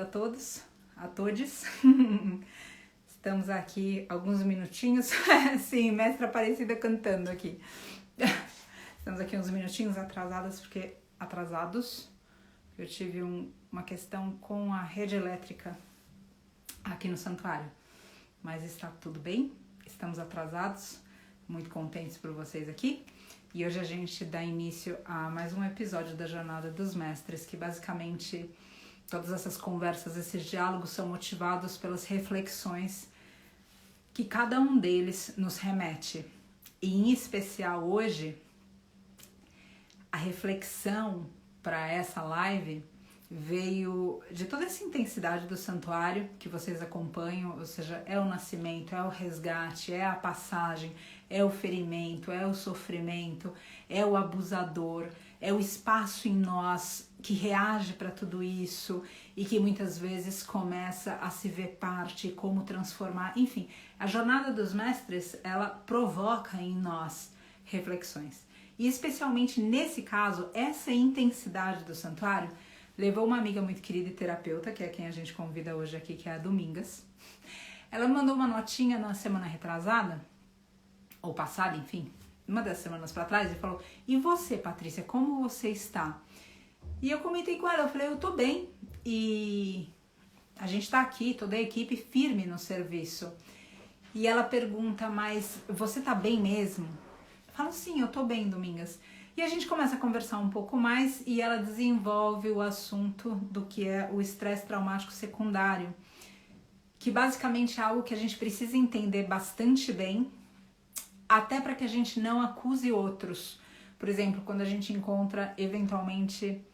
a todos, a todes. Estamos aqui alguns minutinhos. Sim, mestra Aparecida cantando aqui. Estamos aqui uns minutinhos atrasados, porque eu tive uma questão com a rede elétrica aqui no santuário. Mas está tudo bem, estamos atrasados, muito contentes por vocês aqui. E hoje a gente dá início a mais um episódio da Jornada dos Mestres, que basicamente todas essas conversas, esses diálogos são motivados pelas reflexões que cada um deles nos remete. E em especial hoje, a reflexão para essa live veio de toda essa intensidade do santuário que vocês acompanham, ou seja, é o nascimento, é o resgate, é a passagem, é o ferimento, é o sofrimento, é o abusador, é o espaço em nós que reage para tudo isso e que muitas vezes começa a se ver parte, como transformar, enfim, a jornada dos mestres, ela provoca em nós reflexões. E especialmente nesse caso, essa intensidade do santuário levou uma amiga muito querida e terapeuta, que é quem a gente convida hoje aqui, que é a Domingas. Ela mandou uma notinha na semana retrasada, ou passada, enfim, uma das semanas para trás, e falou: e você, Patrícia, como você está? E eu comentei com ela, eu falei: eu tô bem, e a gente tá aqui, toda a equipe firme no serviço. E ela pergunta: mas você tá bem mesmo? Eu falo: sim, eu tô bem, Domingas. E a gente começa a conversar um pouco mais e ela desenvolve o assunto do que é o estresse traumático secundário, que basicamente é algo que a gente precisa entender bastante bem, até para que a gente não acuse outros. Por exemplo, quando a gente encontra eventualmente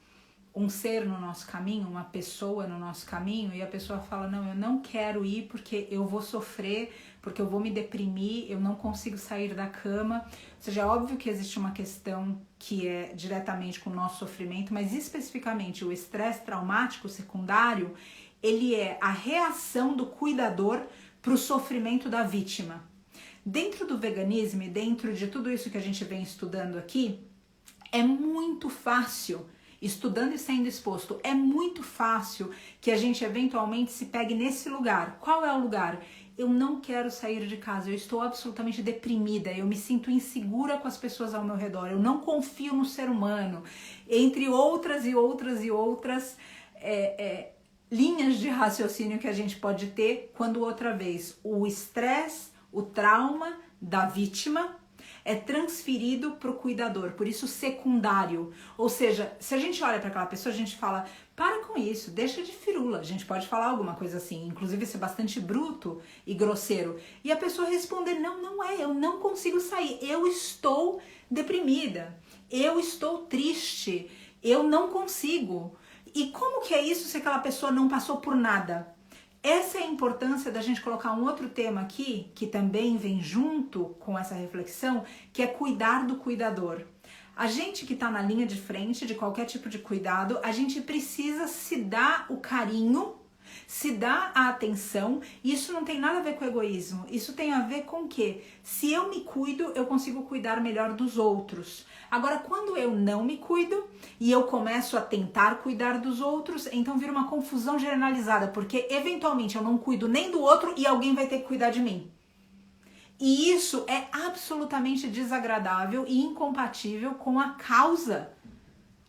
um ser no nosso caminho, uma pessoa no nosso caminho, e a pessoa fala: não, eu não quero ir porque eu vou sofrer, porque eu vou me deprimir, eu não consigo sair da cama. Ou seja, é óbvio que existe uma questão que é diretamente com o nosso sofrimento, mas especificamente o estresse traumático secundário, ele é a reação do cuidador para o sofrimento da vítima. Dentro do veganismo e dentro de tudo isso que a gente vem estudando aqui, é muito fácil, estudando e sendo exposto, é muito fácil que a gente eventualmente se pegue nesse lugar. Qual é o lugar? Eu não quero sair de casa, eu estou absolutamente deprimida, eu me sinto insegura com as pessoas ao meu redor, eu não confio no ser humano, entre outras e outras e outras linhas de raciocínio que a gente pode ter quando outra vez o estresse, o trauma da vítima é transferido para o cuidador, por isso secundário. Ou seja, se a gente olha para aquela pessoa, a gente fala: para com isso, deixa de firula. A gente pode falar alguma coisa assim, inclusive ser bastante bruto e grosseiro. E a pessoa responder: não, não é, eu não consigo sair, eu estou deprimida, eu estou triste, eu não consigo. E como que é isso se aquela pessoa não passou por nada? Essa é a importância da gente colocar um outro tema aqui, que também vem junto com essa reflexão, que é cuidar do cuidador. A gente que está na linha de frente de qualquer tipo de cuidado, a gente precisa se dar o carinho, se dar a atenção, e isso não tem nada a ver com egoísmo, isso tem a ver com que, se eu me cuido, eu consigo cuidar melhor dos outros. Agora, quando eu não me cuido e eu começo a tentar cuidar dos outros, então vira uma confusão generalizada, porque eventualmente eu não cuido nem do outro e alguém vai ter que cuidar de mim. E isso é absolutamente desagradável e incompatível com a causa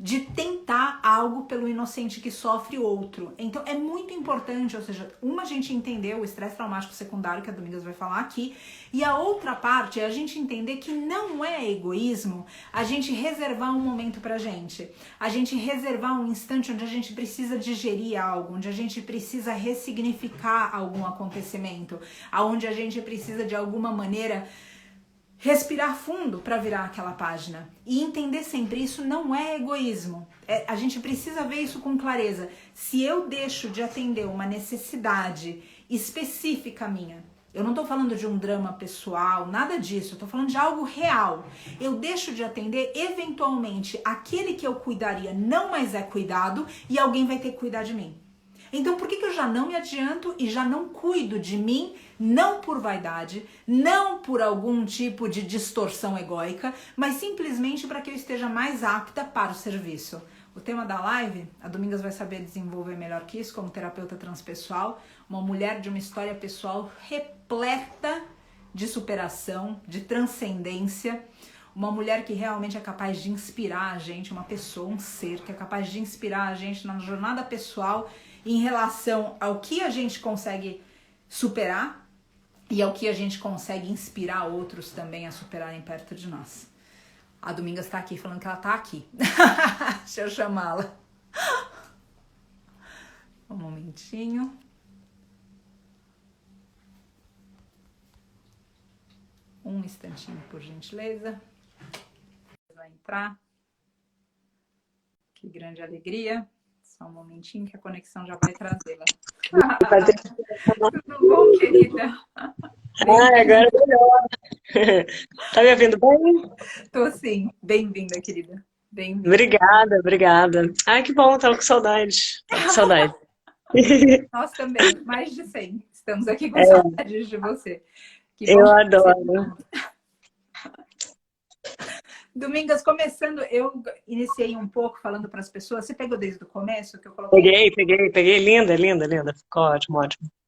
de tentar algo pelo inocente que sofre outro. Então é muito importante, ou seja, a gente entender o estresse traumático secundário, que a Domingas vai falar aqui, e a outra parte é a gente entender que não é egoísmo a gente reservar um momento pra gente, a gente reservar um instante onde a gente precisa digerir algo, onde a gente precisa ressignificar algum acontecimento, onde a gente precisa de alguma maneira respirar fundo para virar aquela página e entender sempre, isso não é egoísmo. A gente precisa ver isso com clareza. Se eu deixo de atender uma necessidade específica minha, eu não estou falando de um drama pessoal, nada disso, eu estou falando de algo real. Eu deixo de atender, eventualmente, aquele que eu cuidaria não mais é cuidado e alguém vai ter que cuidar de mim. Então, por que eu já não me adianto e já não cuido de mim, não por vaidade, não por algum tipo de distorção egóica, mas simplesmente para que eu esteja mais apta para o serviço? O tema da live, a Domingas vai saber desenvolver melhor que isso como terapeuta transpessoal, uma mulher de uma história pessoal repleta de superação, de transcendência, uma mulher que realmente é capaz de inspirar a gente, uma pessoa, um ser que é capaz de inspirar a gente na jornada pessoal em relação ao que a gente consegue superar e ao que a gente consegue inspirar outros também a superarem perto de nós. A Domingas tá aqui falando que ela tá aqui. Deixa eu chamá-la. Um momentinho. Um instantinho, por gentileza. Vai entrar. Que grande alegria. Só um momentinho que a conexão já vai trazê-la. Tudo bom, querida? Agora é melhor. Tá me ouvindo bem? Tô sim. Bem-vinda, querida. Bem-vinda. Obrigada, obrigada. Ai, que bom, tava com saudade. Tava com saudade. Nós também, mais de 100. Estamos aqui com saudades de você. Que Eu bom adoro. Domingas, começando, eu iniciei um pouco falando para as pessoas. Você pegou desde o começo que eu coloquei? Peguei. Linda. Ficou ótimo.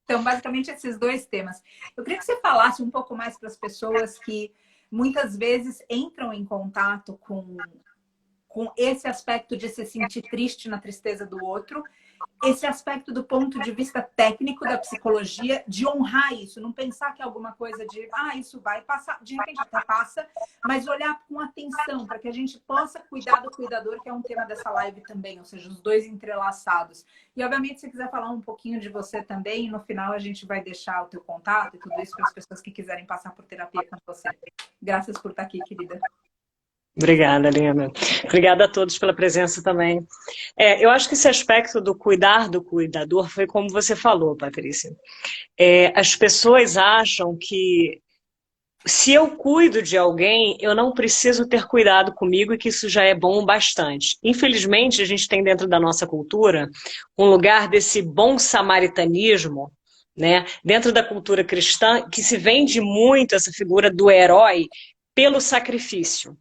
Então, basicamente, esses dois temas. Eu queria que você falasse um pouco mais para as pessoas que muitas vezes entram em contato com esse aspecto de se sentir triste na tristeza do outro, esse aspecto do ponto de vista técnico da psicologia, de honrar isso, não pensar que é alguma coisa de, isso vai passar, de repente até passa, mas olhar com atenção para que a gente possa cuidar do cuidador, que é um tema dessa live também, ou seja, os dois entrelaçados. E, obviamente, se você quiser falar um pouquinho de você também, no final a gente vai deixar o teu contato e tudo isso para as pessoas que quiserem passar por terapia com você. Graças por estar aqui, querida. Obrigada, Lina. Obrigada a todos pela presença também. Eu acho que esse aspecto do cuidar do cuidador foi como você falou, Patrícia. As pessoas acham que se eu cuido de alguém, eu não preciso ter cuidado comigo e que isso já é bom o bastante. Infelizmente, a gente tem dentro da nossa cultura um lugar desse bom samaritanismo, né? Dentro da cultura cristã, que se vende muito essa figura do herói pelo sacrifício.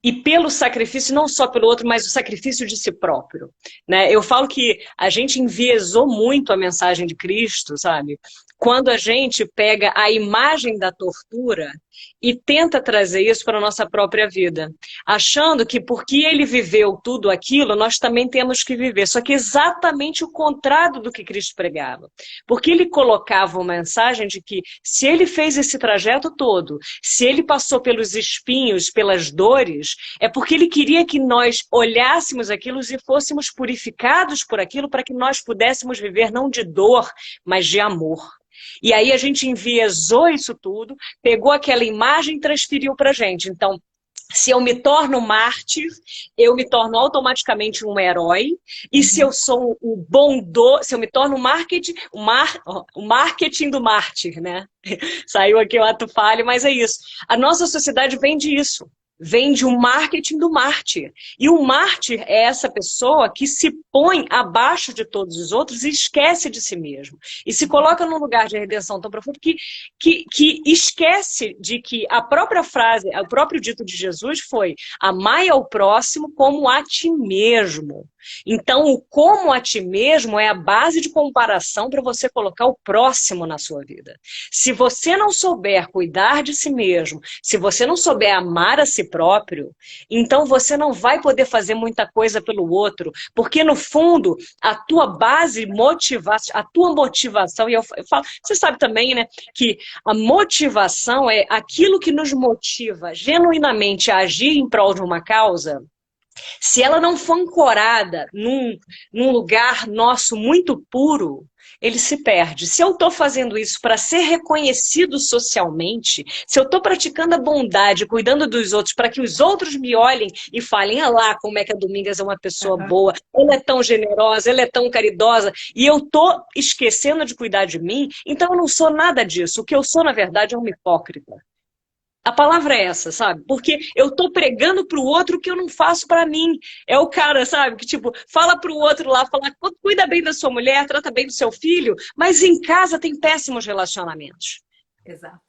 E pelo sacrifício, não só pelo outro, mas o sacrifício de si próprio, né? Eu falo que a gente enviesou muito a mensagem de Cristo, sabe? Quando a gente pega a imagem da tortura e tenta trazer isso para a nossa própria vida, achando que porque ele viveu tudo aquilo, nós também temos que viver. Só que exatamente o contrário do que Cristo pregava. Porque ele colocava uma mensagem de que se ele fez esse trajeto todo, se ele passou pelos espinhos, pelas dores, é porque ele queria que nós olhássemos aquilo e fôssemos purificados por aquilo para que nós pudéssemos viver não de dor, mas de amor. E aí a gente enviesou isso tudo, pegou aquela imagem e transferiu para a gente. Então, se eu me torno mártir, eu me torno automaticamente um herói. E se eu sou o bondoso, se eu me torno o marketing do mártir, né? Saiu aqui o ato falho, mas é isso. A nossa sociedade vende isso. Vende o marketing do mártir. E o mártir é essa pessoa que se põe abaixo de todos os outros e esquece de si mesmo. E se coloca num lugar de redenção tão profundo que esquece de que a própria frase, o próprio dito de Jesus foi: amai ao próximo como a ti mesmo. Então, o como a ti mesmo é a base de comparação para você colocar o próximo na sua vida. Se você não souber cuidar de si mesmo, se você não souber amar a si próprio, então você não vai poder fazer muita coisa pelo outro, porque no fundo, a tua base a tua motivação, e eu falo, você sabe também, né, que a motivação é aquilo que nos motiva genuinamente a agir em prol de uma causa. Se ela não for ancorada num lugar nosso muito puro, ele se perde. Se eu estou fazendo isso para ser reconhecido socialmente, se eu estou praticando a bondade, cuidando dos outros, para que os outros me olhem e falem: ah lá, como é que a Domingas é uma pessoa boa, ela é tão generosa, ela é tão caridosa, e eu estou esquecendo de cuidar de mim, então eu não sou nada disso. O que eu sou, na verdade, é uma hipócrita. A palavra é essa, sabe? Porque eu tô pregando pro outro o que eu não faço pra mim. É o cara, sabe? Que tipo, fala pro outro lá, fala, cuida bem da sua mulher, trata bem do seu filho, mas em casa tem péssimos relacionamentos. Exato.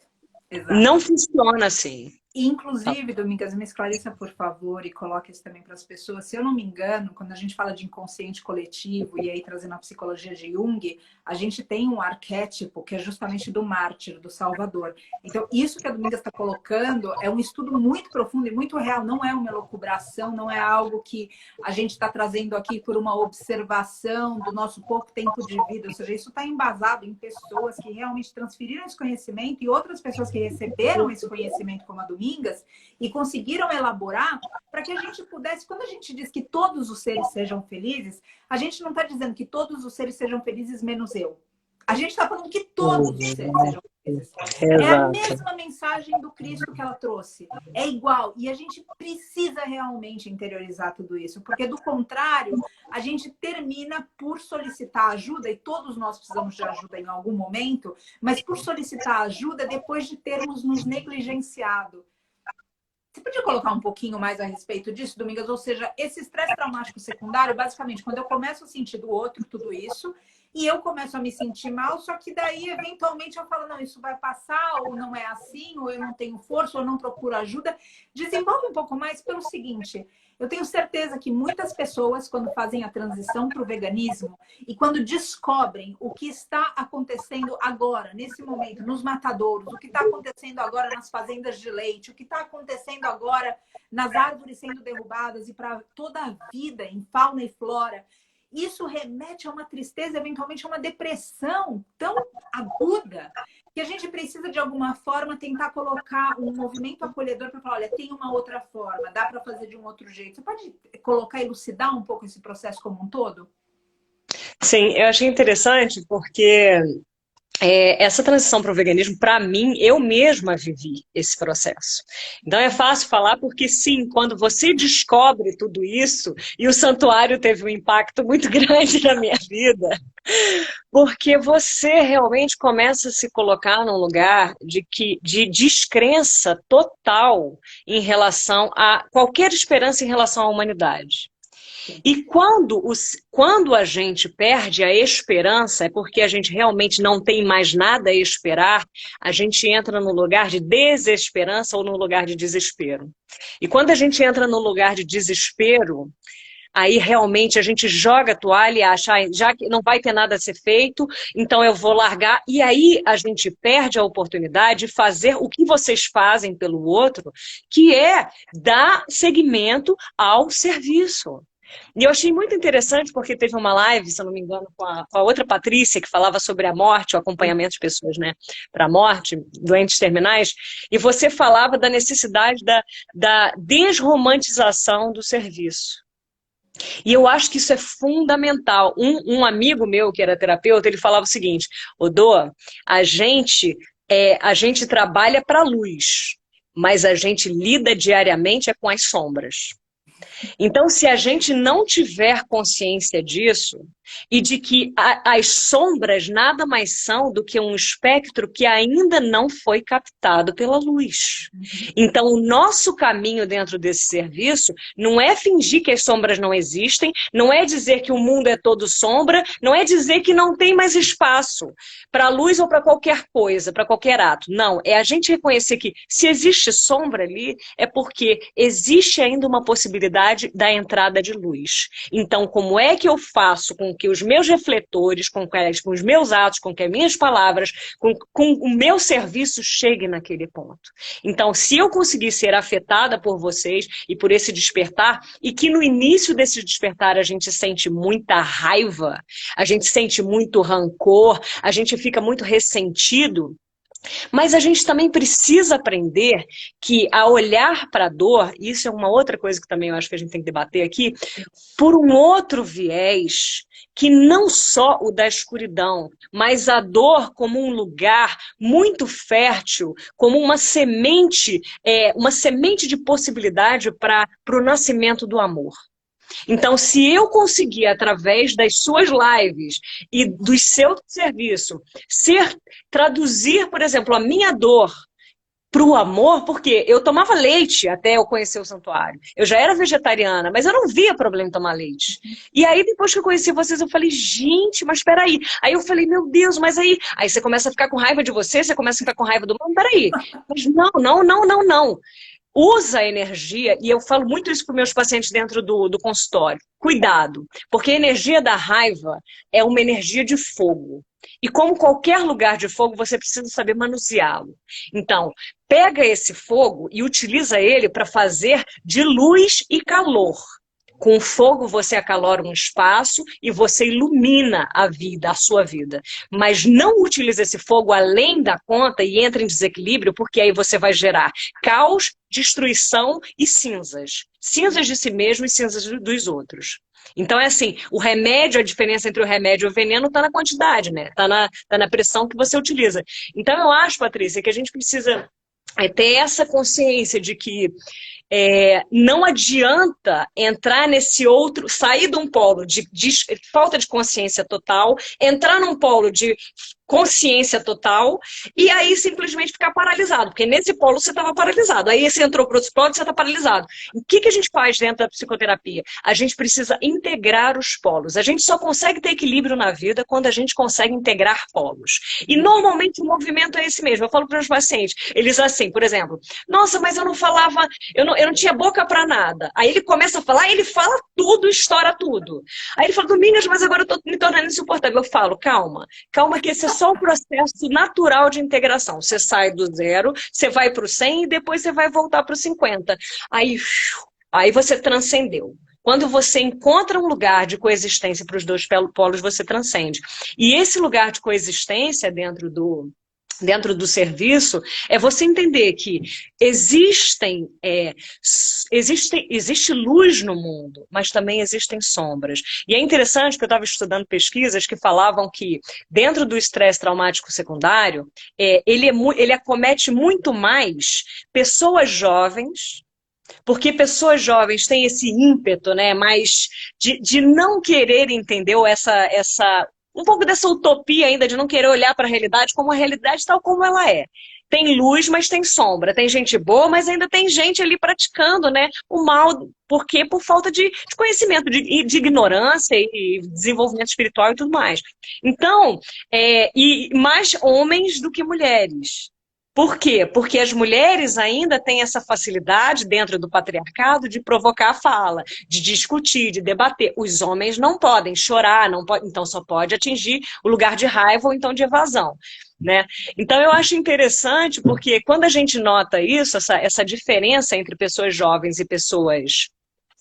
Não funciona assim. Inclusive, Domingas, me esclareça, por favor, e coloque isso também para as pessoas. Se eu não me engano, quando a gente fala de inconsciente coletivo, e aí trazendo a psicologia de Jung, a gente tem um arquétipo que é justamente do mártir, do salvador. Então, isso que a Domingas está colocando é um estudo muito profundo e muito real. Não é uma elucubração, não é algo que a gente está trazendo aqui por uma observação do nosso pouco tempo de vida. Ou seja, isso está embasado em pessoas que realmente transferiram esse conhecimento e outras pessoas que receberam esse conhecimento, como a Domingas, e conseguiram elaborar para que a gente pudesse, quando a gente diz que todos os seres sejam felizes, a gente não está dizendo que todos os seres sejam felizes menos eu. A gente está falando que todos os seres sejam felizes. É a mesma mensagem do Cristo que ela trouxe. É igual. E a gente precisa realmente interiorizar tudo isso, porque do contrário, a gente termina por solicitar ajuda, e todos nós precisamos de ajuda em algum momento, mas por solicitar ajuda depois de termos nos negligenciado. Você podia colocar um pouquinho mais a respeito disso, Domingas? Ou seja, esse estresse traumático secundário, basicamente, quando eu começo a sentir do outro tudo isso, e eu começo a me sentir mal, só que daí, eventualmente, eu falo, não, isso vai passar, ou não é assim, ou eu não tenho força, ou não procuro ajuda. Desenvolve um pouco mais pelo seguinte: eu tenho certeza que muitas pessoas, quando fazem a transição para o veganismo e quando descobrem o que está acontecendo agora, nesse momento, nos matadouros, o que está acontecendo agora nas fazendas de leite, o que está acontecendo agora nas árvores sendo derrubadas e para toda a vida em fauna e flora, isso remete a uma tristeza, eventualmente a uma depressão tão aguda, que a gente precisa, de alguma forma, tentar colocar um movimento acolhedor para falar, olha, tem uma outra forma, dá para fazer de um outro jeito. Você pode colocar, elucidar um pouco esse processo como um todo? Sim, eu achei interessante porque essa transição para o veganismo, para mim, eu mesma vivi esse processo. Então é fácil falar porque, sim, quando você descobre tudo isso, e o santuário teve um impacto muito grande na minha vida, porque você realmente começa a se colocar num lugar de descrença total em relação a qualquer esperança em relação à humanidade. E quando a gente perde a esperança, é porque a gente realmente não tem mais nada a esperar, a gente entra no lugar de desesperança ou no lugar de desespero. E quando a gente entra no lugar de desespero, aí realmente a gente joga a toalha e acha, já que não vai ter nada a ser feito, então eu vou largar. E aí a gente perde a oportunidade de fazer o que vocês fazem pelo outro, que é dar seguimento ao serviço. E eu achei muito interessante porque teve uma live, se eu não me engano, com a outra Patrícia, que falava sobre a morte, o acompanhamento de pessoas, né, para a morte, doentes terminais, e você falava da necessidade da desromantização do serviço. E eu acho que isso é fundamental. Um amigo meu, que era terapeuta, ele falava o seguinte: Odô, a gente trabalha para a luz, mas a gente lida diariamente com as sombras. Então, se a gente não tiver consciência disso e de que as sombras nada mais são do que um espectro que ainda não foi captado pela luz. Então, o nosso caminho dentro desse serviço não é fingir que as sombras não existem, não é dizer que o mundo é todo sombra, não é dizer que não tem mais espaço para a luz ou para qualquer coisa, para qualquer ato. Não, é a gente reconhecer que se existe sombra ali, é porque existe ainda uma possibilidade da entrada de luz. Então, como é que eu faço com que os meus refletores, com os meus atos, com que as minhas palavras, com o meu serviço chegue naquele ponto? Então, se eu conseguir ser afetada por vocês e por esse despertar, e que no início desse despertar a gente sente muita raiva, a gente sente muito rancor, a gente fica muito ressentido, mas a gente também precisa aprender que a olhar para a dor, isso é uma outra coisa que também eu acho que a gente tem que debater aqui, por um outro viés, que não só o da escuridão, mas a dor como um lugar muito fértil, como uma semente de possibilidade para o nascimento do amor. Então, se eu conseguir, através das suas lives e do seu serviço, traduzir, por exemplo, a minha dor pro amor, porque eu tomava leite até eu conhecer o santuário. Eu já era vegetariana, mas eu não via problema em tomar leite. E aí, depois que eu conheci vocês, eu falei, gente, mas peraí. Aí eu falei, meu Deus, mas aí... Aí você começa a ficar com raiva de você começa a ficar com raiva do mundo, peraí. Mas não, não, não, não, não. Usa a energia, e eu falo muito isso para os meus pacientes dentro do consultório. Cuidado, porque a energia da raiva é uma energia de fogo. E como qualquer lugar de fogo, você precisa saber manuseá-lo. Então, pega esse fogo e utiliza ele para fazer de luz e calor. Com o fogo você acalora um espaço e você ilumina a vida, a sua vida. Mas não utilize esse fogo além da conta e entra em desequilíbrio, porque aí você vai gerar caos, destruição e cinzas. Cinzas de si mesmo e cinzas dos outros. Então é assim, o remédio, a diferença entre o remédio e o veneno está na quantidade, né? Tá na pressão que você utiliza. Então eu acho, Patrícia, que a gente precisa ter essa consciência de que não adianta entrar nesse outro, sair de um polo de falta de consciência total, entrar num polo de consciência total e aí simplesmente ficar paralisado, porque nesse polo você estava paralisado, aí você entrou para outro polo e você está paralisado. O que a gente faz dentro da psicoterapia? A gente precisa integrar os polos. A gente só consegue ter equilíbrio na vida quando a gente consegue integrar polos. E normalmente o movimento é esse mesmo. Eu falo para os pacientes, eles assim, por exemplo, nossa, mas eu não falava, eu não tinha boca para nada. Aí ele começa a falar, ele fala tudo, estoura tudo. Aí ele fala, Domingas, mas agora eu estou me tornando insuportável. Eu falo, calma que esse é só um processo natural de integração. Você sai do 0, você vai para o 100 e depois você vai voltar para o 50. Aí você transcendeu. Quando você encontra um lugar de coexistência para os dois polos, você transcende. E esse lugar de coexistência dentro do serviço, é você entender que existe luz no mundo, mas também existem sombras. E é interessante que eu estava estudando pesquisas que falavam que dentro do estresse traumático secundário, ele acomete muito mais pessoas jovens, porque pessoas jovens têm esse ímpeto, né, mais de não querer entender um pouco dessa utopia ainda de não querer olhar para a realidade como a realidade tal como ela é. Tem luz, mas tem sombra. Tem gente boa, mas ainda tem gente ali praticando, né, o mal. Por quê? Por falta de conhecimento, de ignorância e desenvolvimento espiritual e tudo mais. Então, e mais homens do que mulheres. Por quê? Porque as mulheres ainda têm essa facilidade dentro do patriarcado de provocar a fala, de discutir, de debater. Os homens não podem chorar, não pode, então só pode atingir o lugar de raiva ou então de evasão, né? Então eu acho interessante porque quando a gente nota isso, essa diferença entre pessoas jovens e pessoas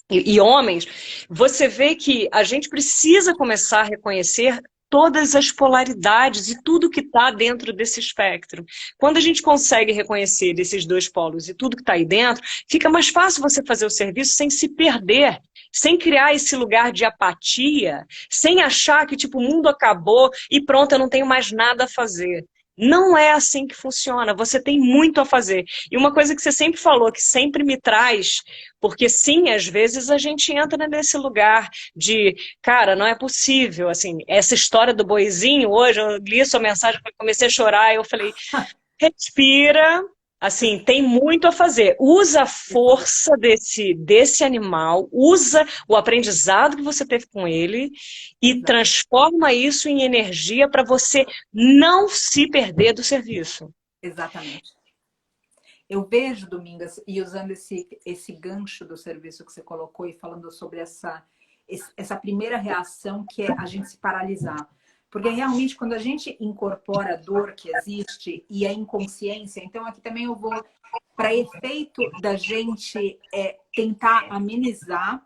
e homens, você vê que a gente precisa começar a reconhecer todas as polaridades e tudo que está dentro desse espectro. Quando a gente consegue reconhecer esses dois polos e tudo que está aí dentro, fica mais fácil você fazer o serviço sem se perder, sem criar esse lugar de apatia, sem achar que tipo, o mundo acabou e pronto, eu não tenho mais nada a fazer. Não é assim que funciona, você tem muito a fazer. E uma coisa que você sempre falou, que sempre me traz, porque sim, às vezes a gente entra nesse lugar de, cara, não é possível, assim, essa história do boizinho, hoje eu li sua mensagem, comecei a chorar, eu falei, respira, assim, tem muito a fazer. Usa a força desse animal, usa o aprendizado que você teve com ele e transforma isso em energia para você não se perder do serviço. Exatamente. Eu vejo, Domingas, e usando esse gancho do serviço que você colocou e falando sobre essa primeira reação que é a gente se paralisar. Porque realmente quando a gente incorpora a dor que existe e a inconsciência, então aqui também eu vou para efeito da gente tentar amenizar,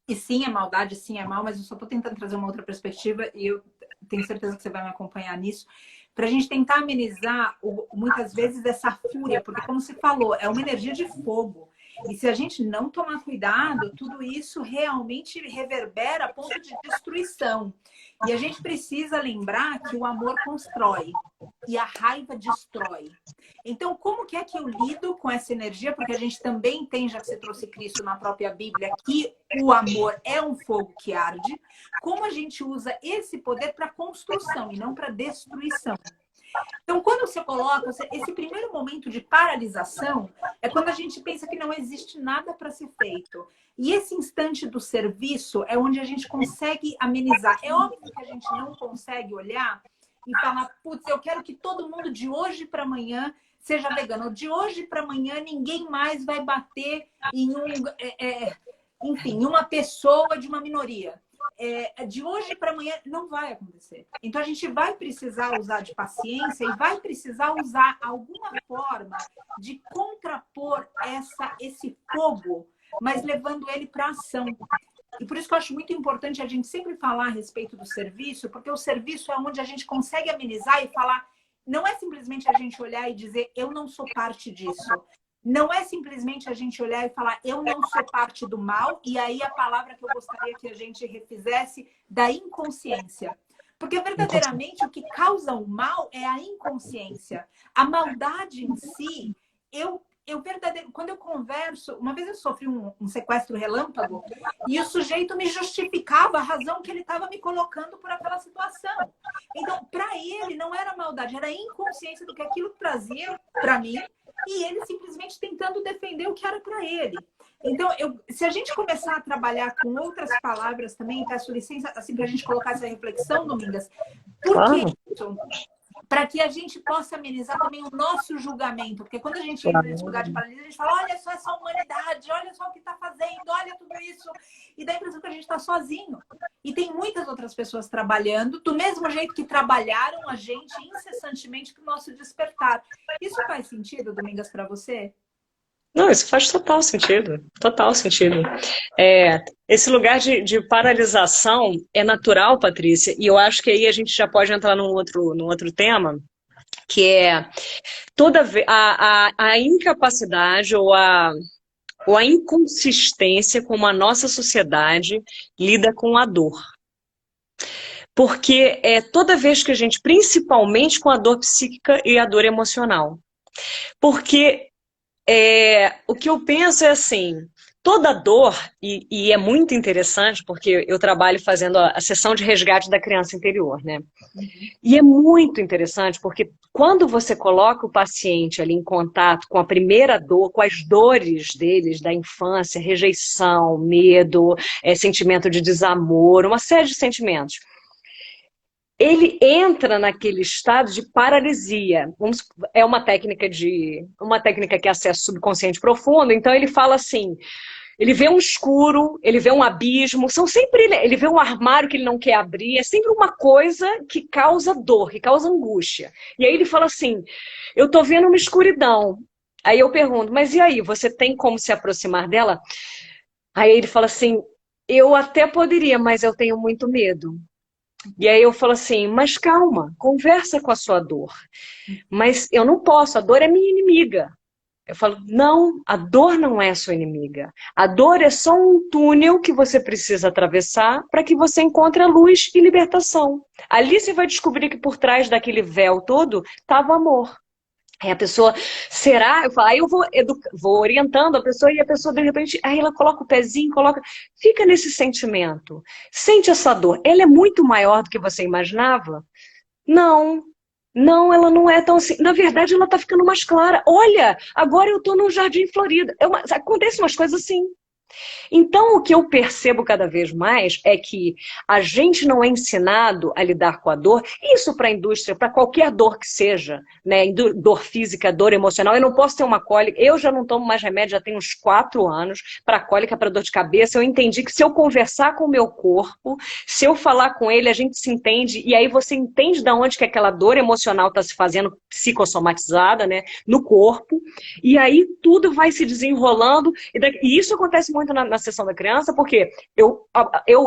e sim é maldade, sim é mal, mas eu só estou tentando trazer uma outra perspectiva e eu tenho certeza que você vai me acompanhar nisso, para a gente tentar amenizar muitas vezes essa fúria, porque como você falou, é uma energia de fogo. E se a gente não tomar cuidado, tudo isso realmente reverbera a ponto de destruição. E a gente precisa lembrar que o amor constrói e a raiva destrói. Então, como que é que eu lido com essa energia? Porque a gente também tem, já que você trouxe Cristo na própria Bíblia, que o amor é um fogo que arde. Como a gente usa esse poder para construção e não para destruição? Então, quando você coloca esse primeiro momento de paralisação, é quando a gente pensa que não existe nada para ser feito. E esse instante do serviço é onde a gente consegue amenizar. É óbvio que a gente não consegue olhar e falar, putz, eu quero que todo mundo de hoje para amanhã seja vegano. De hoje para amanhã ninguém mais vai bater em enfim, em uma pessoa de uma minoria. De hoje para amanhã não vai acontecer. Então a gente vai precisar usar de paciência e vai precisar usar alguma forma de contrapor esse fogo, mas levando ele para ação. E por isso que eu acho muito importante a gente sempre falar a respeito do serviço, porque o serviço é onde a gente consegue amenizar e falar, não é simplesmente a gente olhar e dizer, eu não sou parte disso. Não é simplesmente a gente olhar e falar, eu não sou parte do mal, e aí a palavra que eu gostaria que a gente refizesse, da inconsciência. Porque verdadeiramente o que causa o mal é a inconsciência. A maldade em si, quando eu converso, uma vez eu sofri um sequestro relâmpago e o sujeito me justificava a razão que ele estava me colocando por aquela situação. Então, para ele não era maldade, era a inconsciência do que aquilo trazia para mim e ele simplesmente tentando defender o que era para ele. Então, se a gente começar a trabalhar com outras palavras também, peço licença, assim, para a gente colocar essa reflexão, Domingas, por que isso? Para que a gente possa amenizar também o nosso julgamento. Porque quando a gente entra nesse lugar de paralisia, a gente fala, olha só essa humanidade, olha só o que está fazendo, olha tudo isso. E dá a impressão que a gente está sozinho. E tem muitas outras pessoas trabalhando, do mesmo jeito que trabalharam a gente incessantemente para o nosso despertar. Isso faz sentido, Domingas, para você? Não, isso faz total sentido. Total sentido. Esse lugar de paralisação é natural, Patrícia, e eu acho que aí a gente já pode entrar num outro tema, que é a incapacidade ou a inconsistência como a nossa sociedade lida com a dor. Porque toda vez que a gente, principalmente com a dor psíquica e a dor emocional, porque o que eu penso é assim, toda dor, e é muito interessante, porque eu trabalho fazendo a sessão de resgate da criança interior, né? E é muito interessante, porque quando você coloca o paciente ali em contato com a primeira dor, com as dores deles da infância, rejeição, medo, sentimento de desamor, uma série de sentimentos, ele entra naquele estado de paralisia. É uma técnica que é acesso subconsciente profundo, então ele fala assim, ele vê um escuro, ele vê um abismo, ele vê um armário que ele não quer abrir, é sempre uma coisa que causa dor, que causa angústia. E aí ele fala assim, eu tô vendo uma escuridão. Aí eu pergunto, mas e aí, você tem como se aproximar dela? Aí ele fala assim, eu até poderia, mas eu tenho muito medo. E aí eu falo assim, mas calma, conversa com a sua dor. Mas eu não posso, a dor é minha inimiga. Eu falo, não, a dor não é sua inimiga. A dor é só um túnel que você precisa atravessar para que você encontre a luz e libertação. Ali você vai descobrir que por trás daquele véu todo estava amor. Aí a pessoa, será? Eu falo, aí eu vou orientando a pessoa e a pessoa de repente, aí ela coloca o pezinho, fica nesse sentimento. Sente essa dor. Ela é muito maior do que você imaginava? Não. Não, ela não é tão assim. Na verdade, ela tá ficando mais clara. Olha, agora eu tô num jardim florido. Acontecem umas coisas assim. Então, o que eu percebo cada vez mais é que a gente não é ensinado a lidar com a dor, isso para a indústria, para qualquer dor que seja, né? Dor física, dor emocional. Eu não posso ter uma cólica, eu já não tomo mais remédio, já tenho uns 4 anos, para cólica, para dor de cabeça. Eu entendi que se eu conversar com o meu corpo, se eu falar com ele, a gente se entende, e aí você entende de onde que aquela dor emocional está se fazendo psicossomatizada, né? No corpo, e aí tudo vai se desenrolando, e isso acontece muito na sessão da criança, porque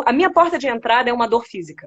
a minha porta de entrada é uma dor física.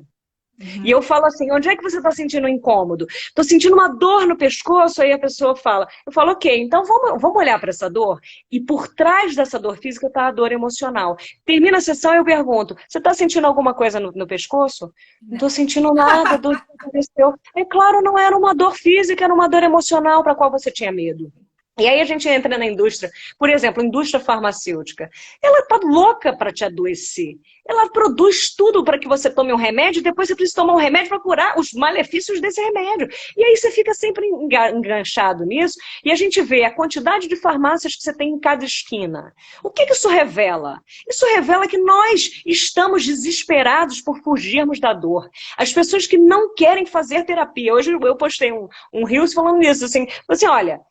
Uhum. E eu falo assim, onde é que você está sentindo um incômodo? Estou sentindo uma dor no pescoço, aí a pessoa fala, eu falo, ok, então vamos olhar para essa dor, e por trás dessa dor física está a dor emocional. Termina a sessão e eu pergunto, você está sentindo alguma coisa no pescoço? Não estou sentindo nada, a dor que aconteceu. É claro, não era uma dor física, era uma dor emocional para a qual você tinha medo. E aí a gente entra na indústria, por exemplo, a indústria farmacêutica. Ela tá louca para te adoecer. Ela produz tudo para que você tome um remédio e depois você precisa tomar um remédio para curar os malefícios desse remédio. E aí você fica sempre enganchado nisso e a gente vê a quantidade de farmácias que você tem em cada esquina. O que isso revela? Isso revela que nós estamos desesperados por fugirmos da dor. As pessoas que não querem fazer terapia. Hoje eu postei um Reels falando nisso, assim, olha,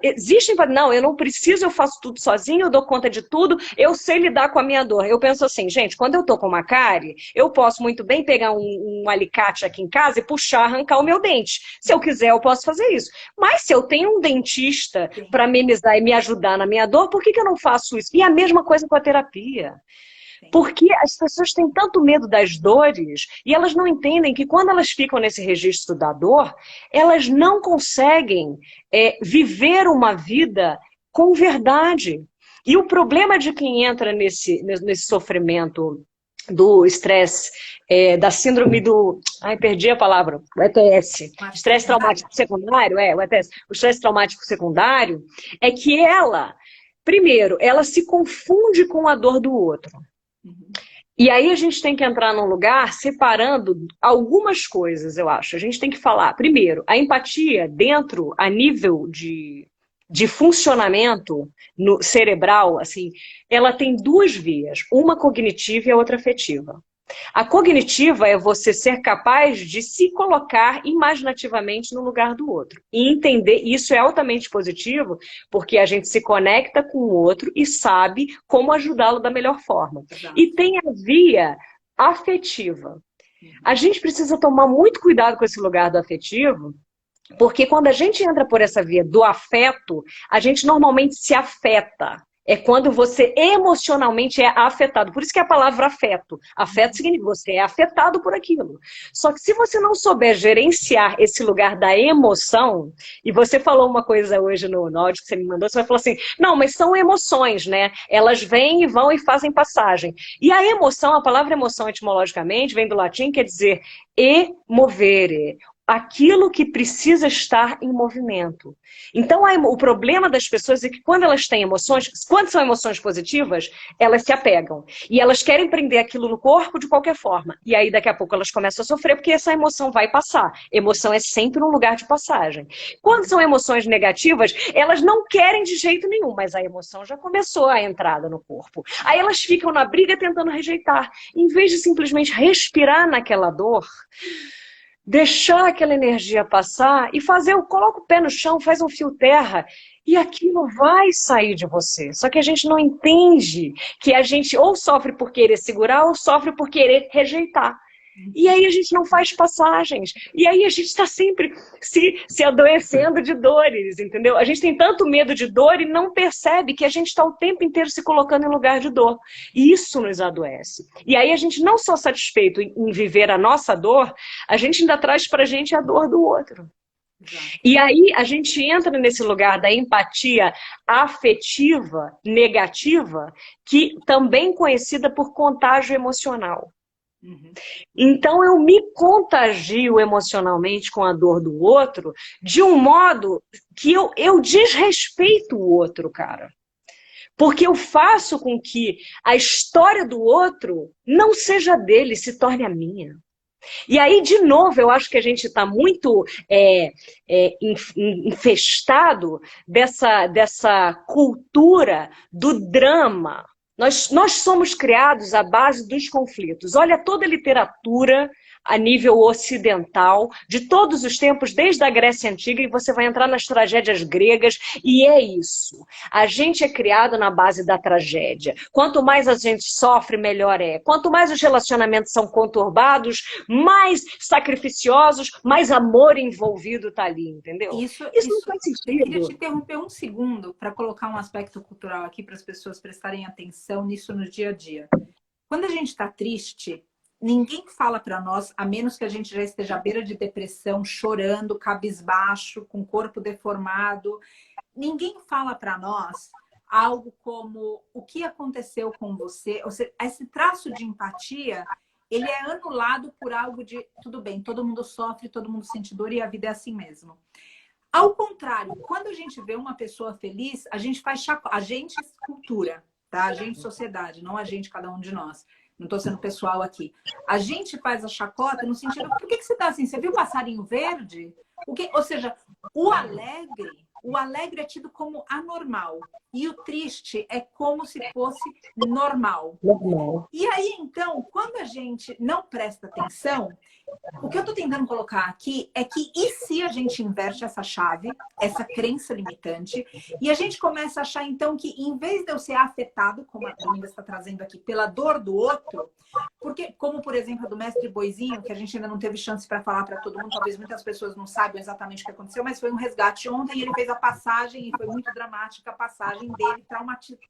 existem, não, eu não preciso, eu faço tudo sozinho, eu dou conta de tudo, eu sei lidar com a minha dor. Eu penso assim, gente, quando eu tô com uma cárie, eu posso muito bem pegar um alicate aqui em casa e puxar, arrancar o meu dente. Se eu quiser, eu posso fazer isso. Mas se eu tenho um dentista para amenizar e me ajudar na minha dor, por que eu não faço isso? E a mesma coisa com a terapia. Porque as pessoas têm tanto medo das dores e elas não entendem que quando elas ficam nesse registro da dor, elas não conseguem viver uma vida com verdade. E o problema de quem entra nesse sofrimento do estresse, da síndrome do... Ai, perdi a palavra. O ETS. Estresse traumático secundário, o ETS. O estresse traumático secundário é que ela, primeiro, ela se confunde com a dor do outro. E aí a gente tem que entrar num lugar separando algumas coisas, eu acho. A gente tem que falar, primeiro, a empatia dentro, a nível de funcionamento no cerebral, assim, ela tem duas vias, uma cognitiva e a outra afetiva. A cognitiva é você ser capaz de se colocar imaginativamente no lugar do outro. E entender, isso é altamente positivo, porque a gente se conecta com o outro e sabe como ajudá-lo da melhor forma. Exato. E tem a via afetiva. A gente precisa tomar muito cuidado com esse lugar do afetivo, porque quando a gente entra por essa via do afeto, a gente normalmente se afeta. É quando você emocionalmente é afetado. Por isso que é a palavra afeto. Afeto significa que você é afetado por aquilo. Só que se você não souber gerenciar esse lugar da emoção, e você falou uma coisa hoje no áudio que você me mandou, você vai falar assim, não, mas são emoções, né? Elas vêm e vão e fazem passagem. E a emoção, a palavra emoção etimologicamente vem do latim, quer dizer emovere. Aquilo que precisa estar em movimento. Então, o problema das pessoas é que quando elas têm emoções, quando são emoções positivas, elas se apegam. E elas querem prender aquilo no corpo de qualquer forma. E aí, daqui a pouco, elas começam a sofrer porque essa emoção vai passar. Emoção é sempre um lugar de passagem. Quando são emoções negativas, elas não querem de jeito nenhum, mas a emoção já começou a entrada no corpo. Aí elas ficam na briga tentando rejeitar. Em vez de simplesmente respirar naquela dor, deixar aquela energia passar e coloca o pé no chão, faz um fio terra e aquilo vai sair de você. Só que a gente não entende que a gente ou sofre por querer segurar ou sofre por querer rejeitar. E aí a gente não faz passagens. E aí a gente está sempre se adoecendo de dores, entendeu? A gente tem tanto medo de dor e não percebe que a gente está o tempo inteiro se colocando em lugar de dor. E isso nos adoece. E aí a gente não só satisfeito em viver a nossa dor, a gente ainda traz pra gente a dor do outro. E aí a gente entra nesse lugar da empatia afetiva, negativa, que também conhecida por contágio emocional. Então eu me contagio emocionalmente com a dor do outro de um modo que eu desrespeito o outro, cara. Porque eu faço com que a história do outro não seja dele, se torne a minha. E aí, de novo, eu acho que a gente está muito infestado dessa cultura do drama. Nós somos criados à base dos conflitos. Olha toda a literatura a nível ocidental, de todos os tempos, desde a Grécia Antiga, e você vai entrar nas tragédias gregas, e é isso. A gente é criado na base da tragédia. Quanto mais a gente sofre, melhor é. Quanto mais os relacionamentos são conturbados, mais sacrificiosos, mais amor envolvido está ali, entendeu? Isso não faz sentido. Eu queria te interromper um segundo para colocar um aspecto cultural aqui para as pessoas prestarem atenção nisso no dia a dia. Quando a gente está triste, ninguém fala para nós, a menos que a gente já esteja à beira de depressão, chorando, cabisbaixo, com o corpo deformado. Ninguém fala para nós algo como o que aconteceu com você. Ou seja, esse traço de empatia, ele é anulado por algo de tudo bem, todo mundo sofre, todo mundo sente dor e a vida é assim mesmo. Ao contrário, quando a gente vê uma pessoa feliz, a gente faz chacota. A gente, cultura, tá? A gente, sociedade, não a gente, cada um de nós. Não estou sendo pessoal aqui. A gente faz a chacota no sentido, por que você tá assim? Você viu passarinho verde? Ou seja, o alegre é tido como anormal. E o triste é como se fosse normal. Normal. E aí, então, quando a gente não presta atenção, o que eu estou tentando colocar aqui é que e se a gente inverte essa chave, essa crença limitante, e a gente começa a achar, então, que em vez de eu ser afetado, como a Domingas está trazendo aqui, pela dor do outro, porque, como, por exemplo, a do mestre Boizinho, que a gente ainda não teve chance para falar para todo mundo, talvez muitas pessoas não saibam exatamente o que aconteceu, mas foi um resgate ontem, ele fez a passagem, e foi muito dramática a passagem dele, traumatizada.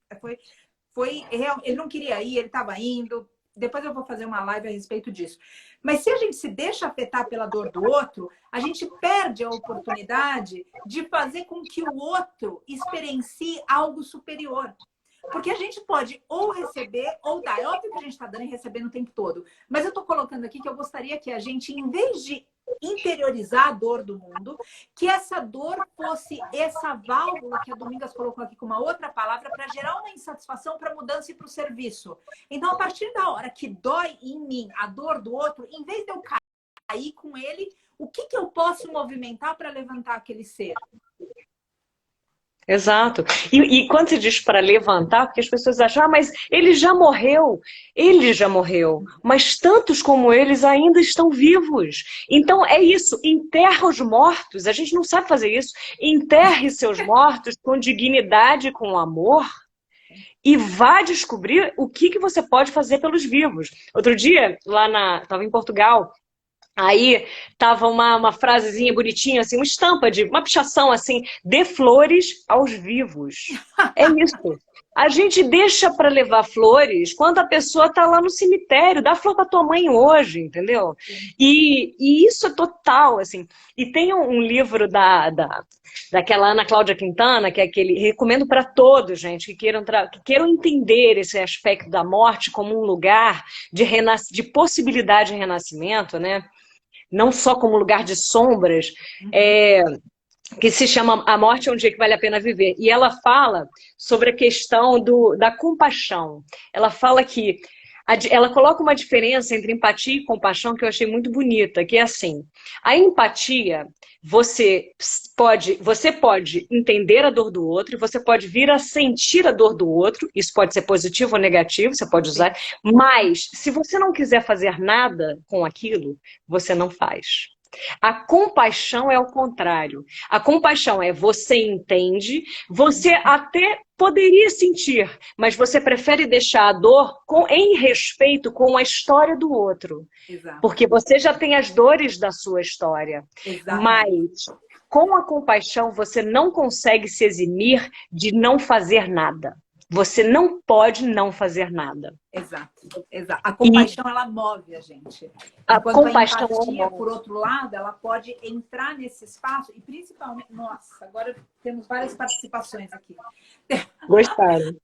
Ele não queria ir, ele estava indo. Depois eu vou fazer uma live a respeito disso. Mas se a gente se deixa afetar pela dor do outro, a gente perde a oportunidade de fazer com que o outro experiencie algo superior. Porque a gente pode ou receber ou dar. É óbvio que a gente está dando e recebendo o tempo todo. Mas eu estou colocando aqui que eu gostaria que a gente, em vez de interiorizar a dor do mundo, que essa dor fosse essa válvula que a Domingas colocou aqui com uma outra palavra para gerar uma insatisfação para mudança e para o serviço. Então, a partir da hora que dói em mim a dor do outro, em vez de eu cair com ele, o que eu posso movimentar para levantar aquele ser? Exato. E quando se diz para levantar, porque as pessoas acham, mas ele já morreu. Ele já morreu. Mas tantos como eles ainda estão vivos. Então é isso, enterra os mortos. A gente não sabe fazer isso. Enterre seus mortos com dignidade, com amor. E vá descobrir o que você pode fazer pelos vivos. Outro dia, estava em Portugal, aí tava uma frasezinha bonitinha, assim, uma estampa uma pichação assim, dê flores aos vivos. É isso. A gente deixa para levar flores quando a pessoa tá lá no cemitério, dá flor para tua mãe hoje, entendeu? E isso é total, assim. E tem um livro daquela Ana Cláudia Quintana, que é aquele, recomendo para todos, gente, que queiram entender esse aspecto da morte como um lugar de possibilidade de renascimento, né? Não só como lugar de sombras, que se chama A Morte é um Dia que Vale a Pena Viver. E ela fala sobre a questão da compaixão. Ela fala que ela coloca uma diferença entre empatia e compaixão que eu achei muito bonita, que é assim, a empatia, você pode entender a dor do outro e você pode vir a sentir a dor do outro, isso pode ser positivo ou negativo, você pode usar, mas se você não quiser fazer nada com aquilo, você não faz. A compaixão é o contrário. A compaixão é você entende, você até poderia sentir, mas você prefere deixar a dor em respeito com a história do outro. Exato. Porque você já tem as dores da sua história. Exatamente. Mas com a compaixão você não consegue se eximir de não fazer nada. Você não pode não fazer nada. Exato, exato. A compaixão, ela move a gente. Enquanto a empatia, por outro lado, ela pode entrar nesse espaço e principalmente... Nossa, agora temos várias participações aqui. Gostaram.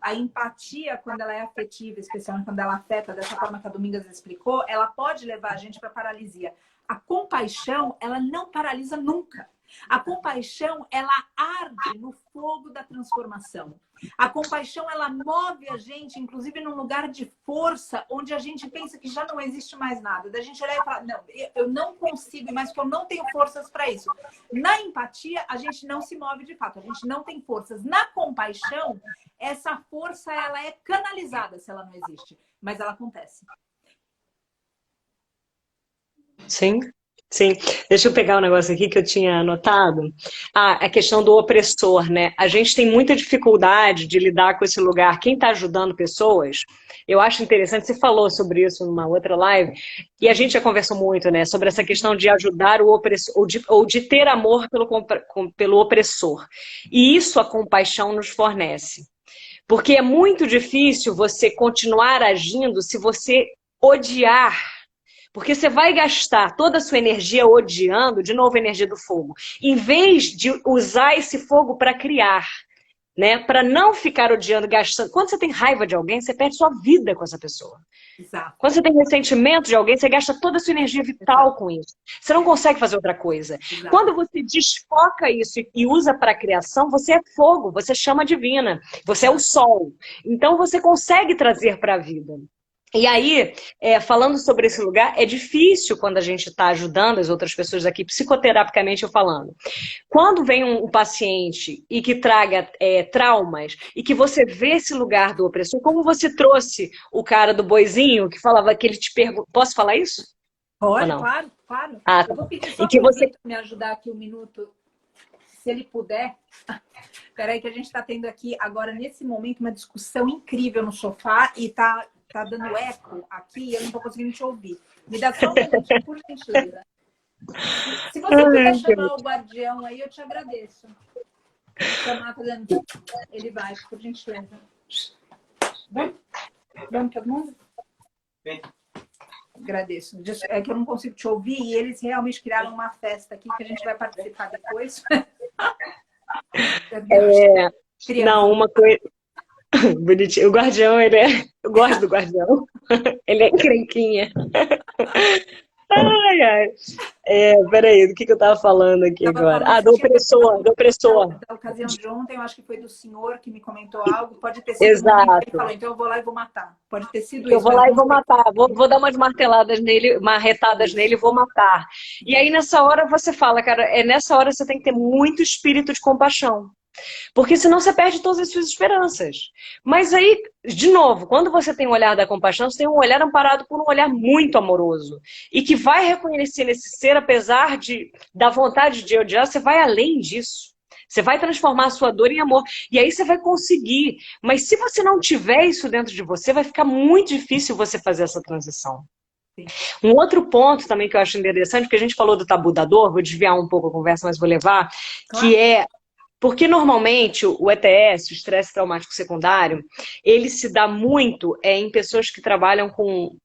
A empatia, quando ela é afetiva, especialmente quando ela afeta, dessa forma que a Domingas explicou, ela pode levar a gente para paralisia. A compaixão, ela não paralisa nunca. A compaixão, ela arde no fogo da transformação. A compaixão, ela move a gente, inclusive, num lugar de força, onde a gente pensa que já não existe mais nada. Da gente olhar e falar, não, eu não consigo, mas que eu não tenho forças para isso. Na empatia, a gente não se move de fato, a gente não tem forças. Na compaixão, essa força, ela é canalizada, se ela não existe, mas ela acontece. Sim. Sim, deixa eu pegar um negócio aqui que eu tinha anotado. A questão do opressor, né? A gente tem muita dificuldade de lidar com esse lugar. Quem está ajudando pessoas, eu acho interessante, você falou sobre isso numa outra live, e a gente já conversou muito, né? Sobre essa questão de ajudar o opressor, ou de ter amor pelo opressor. E isso a compaixão nos fornece. Porque é muito difícil você continuar agindo se você odiar. Porque você vai gastar toda a sua energia odiando, de novo, a energia do fogo, em vez de usar esse fogo para criar. né? Para não ficar odiando, gastando. Quando você tem raiva de alguém, você perde sua vida com essa pessoa. Exato. Quando você tem ressentimento de alguém, você gasta toda a sua energia vital com isso. Você não consegue fazer outra coisa. Exato. Quando você desfoca isso e usa para a criação, você é fogo, você chama divina, você é o sol. Então você consegue trazer para a vida. E aí, falando sobre esse lugar, é difícil quando a gente está ajudando as outras pessoas aqui, psicoterapicamente eu falando. Quando vem um paciente e que traga traumas e que você vê esse lugar do opressor, como você trouxe o cara do boizinho que falava que ele te pergunta. Posso falar isso? Pode, claro, claro. Ah, eu vou pedir só que para você me ajudar aqui um minuto, se ele puder. Peraí que a gente está tendo aqui agora, nesse momento, uma discussão incrível no sofá e tá dando eco aqui e eu não estou conseguindo te ouvir. Me dá só um minutinho, por gentileza. Se você puder chamar o guardião aí, eu te agradeço. Chamar fazendo... Ele vai, por gentileza. Vamos todo mundo? Sim. Agradeço. É que eu não consigo te ouvir e eles realmente criaram uma festa aqui que a gente vai participar depois. Não, uma coisa... Bonitinho. O guardião, eu gosto do guardião. Ele é encrenquinha. Ai, ai. Peraí, do que eu tava falando aqui agora? Do opressor, do opressor. Da ocasião de ontem, eu acho que foi do senhor que me comentou algo. Pode ter sido Exato. Que ele falou, então eu vou lá e vou matar. Pode ter sido eu isso. vou lá e vou matar. Vou dar umas marteladas nele, marretadas nele e vou matar. E aí, nessa hora, você fala, cara, nessa hora você tem que ter muito espírito de compaixão. Porque senão você perde todas as suas esperanças. Mas aí, de novo, quando você tem um olhar da compaixão, você tem um olhar amparado por um olhar muito amoroso. E que vai reconhecer esse ser, apesar da vontade de odiar, você vai além disso. Você vai transformar a sua dor em amor. E aí você vai conseguir. Mas se você não tiver isso dentro de você, vai ficar muito difícil você fazer essa transição. Sim. Um outro ponto também que eu acho interessante, porque a gente falou do tabu da dor, vou desviar um pouco a conversa, mas vou levar, claro. Que é... Porque normalmente o ETS, o estresse traumático secundário, ele se dá muito em pessoas que trabalham com...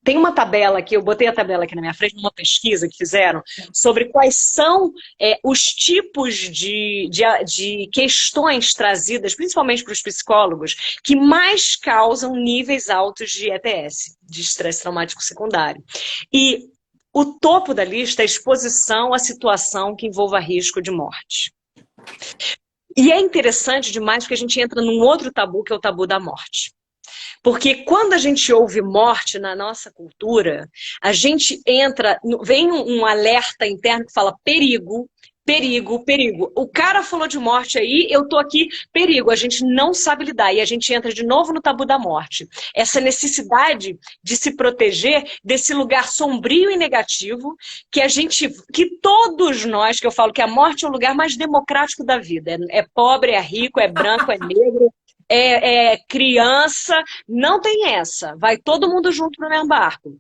Tem uma tabela aqui, eu botei a tabela aqui na minha frente, numa pesquisa que fizeram, sobre quais são os tipos de questões trazidas, principalmente para os psicólogos, que mais causam níveis altos de ETS, de estresse traumático secundário. E o topo da lista é a exposição à situação que envolva risco de morte. E é interessante demais porque a gente entra num outro tabu, que é o tabu da morte. Porque quando a gente ouve morte na nossa cultura, a gente entra, vem um alerta interno que fala perigo, perigo, perigo. O cara falou de morte aí, eu tô aqui, perigo. A gente não sabe lidar e a gente entra de novo no tabu da morte. Essa necessidade de se proteger desse lugar sombrio e negativo que todos nós, que eu falo que a morte é o lugar mais democrático da vida. É pobre, é rico, é branco, é negro, é criança, não tem essa. Vai todo mundo junto no mesmo barco.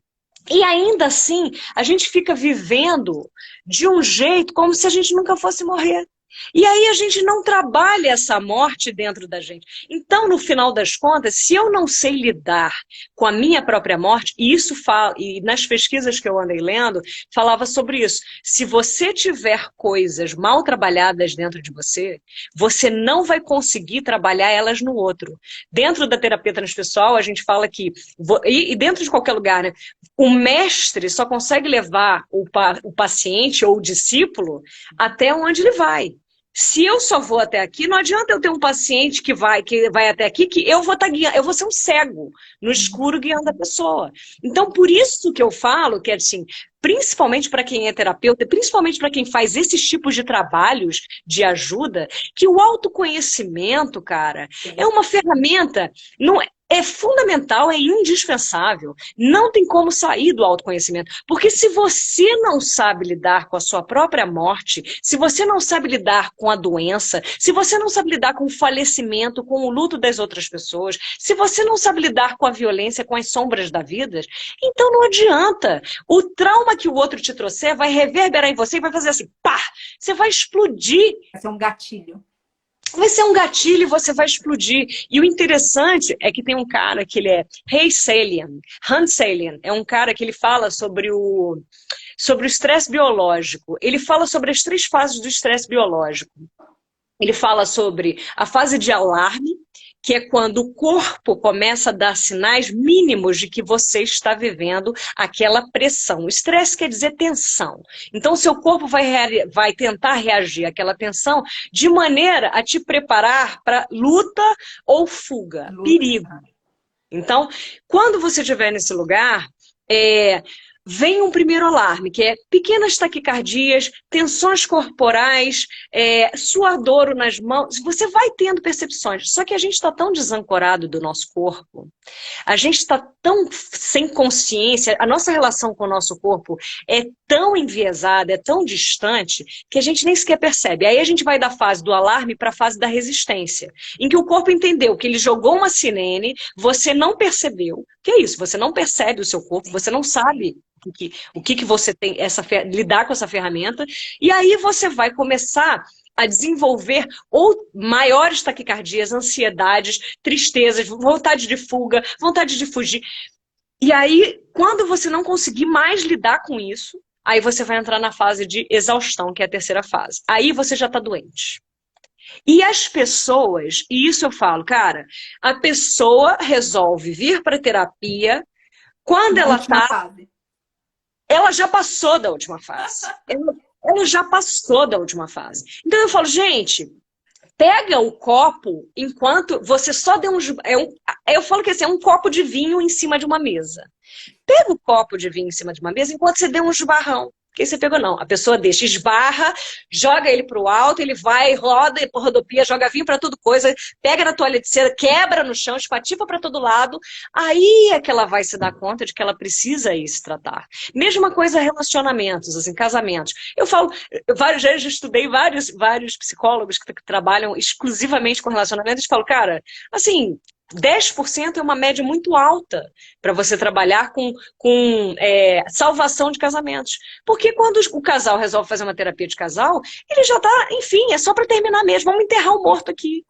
E ainda assim, a gente fica vivendo de um jeito como se a gente nunca fosse morrer. E aí a gente não trabalha essa morte dentro da gente. Então, no final das contas, se eu não sei lidar com a minha própria morte, e isso fala, e nas pesquisas que eu andei lendo, falava sobre isso. Se você tiver coisas mal trabalhadas dentro de você, você não vai conseguir trabalhar elas no outro. Dentro da terapia transpessoal, a gente fala que, e dentro de qualquer lugar, né? O mestre só consegue levar o paciente ou o discípulo até onde ele vai. Se eu só vou até aqui, não adianta eu ter um paciente que vai até aqui, que eu vou estar guiando, eu vou ser um cego no escuro guiando a pessoa. Então, por isso que eu falo que, assim, principalmente para quem é terapeuta, principalmente para quem faz esses tipos de trabalhos de ajuda, que o autoconhecimento, cara, é uma ferramenta, não é fundamental, é indispensável. Não tem como sair do autoconhecimento. Porque se você não sabe lidar com a sua própria morte, se você não sabe lidar com a doença, se você não sabe lidar com o falecimento, com o luto das outras pessoas, se você não sabe lidar com a violência, com as sombras da vida, então não adianta. O trauma que o outro te trouxer vai reverberar em você e vai fazer assim, pá! Você vai explodir. Vai ser um gatilho. Vai ser um gatilho e você vai explodir. E o interessante é que tem um cara que ele é Hans Selyen, é um cara que ele fala sobre o estresse biológico. Ele fala sobre as 3 fases do estresse biológico. Ele fala sobre a fase de alarme, que é quando o corpo começa a dar sinais mínimos de que você está vivendo aquela pressão. O estresse quer dizer tensão. Então, seu corpo vai tentar reagir àquela tensão de maneira a te preparar para luta ou fuga, Luta. perigo. Então, quando você estiver nesse lugar, vem um primeiro alarme, que é pequenas taquicardias, tensões corporais, suadouro nas mãos. Você vai tendo percepções. Só que a gente está tão desancorado do nosso corpo, a gente está tão sem consciência, a nossa relação com o nosso corpo é tão enviesada, é tão distante, que a gente nem sequer percebe. Aí a gente vai da fase do alarme para a fase da resistência, em que o corpo entendeu que ele jogou uma sirene, você não percebeu. Que é isso? Você não percebe o seu corpo, você não sabe o que você tem, lidar com essa ferramenta, e aí você vai começar a desenvolver ou maiores taquicardias, ansiedades, tristezas, vontade de fuga, vontade de fugir. E aí, quando você não conseguir mais lidar com isso, aí você vai entrar na fase de exaustão, que é a terceira fase. Aí você já está doente. E as pessoas, e isso eu falo, cara, a pessoa resolve vir para terapia quando ela está... Ela já passou da última fase. Ela já passou da última fase. Então eu falo, gente, pega o copo enquanto você só deu eu falo que assim, é um copo de vinho em cima de uma mesa. Pega o copo de vinho em cima de uma mesa enquanto você deu um esbarrão. Quem você pegou, não. A pessoa deixa, esbarra, joga ele pro alto, ele vai, roda, rodopia, joga vinho pra tudo coisa, pega na toalha de cera, quebra no chão, espatifa pra todo lado. Aí é que ela vai se dar conta de que ela precisa ir se tratar. Mesma coisa relacionamentos, assim, casamentos. Eu falo, já estudei vários psicólogos que trabalham exclusivamente com relacionamentos e falo, cara, assim... 10% é uma média muito alta para você trabalhar com salvação de casamentos. Porque quando o casal resolve fazer uma terapia de casal, ele já está, enfim, é só para terminar mesmo, vamos enterrar o morto aqui.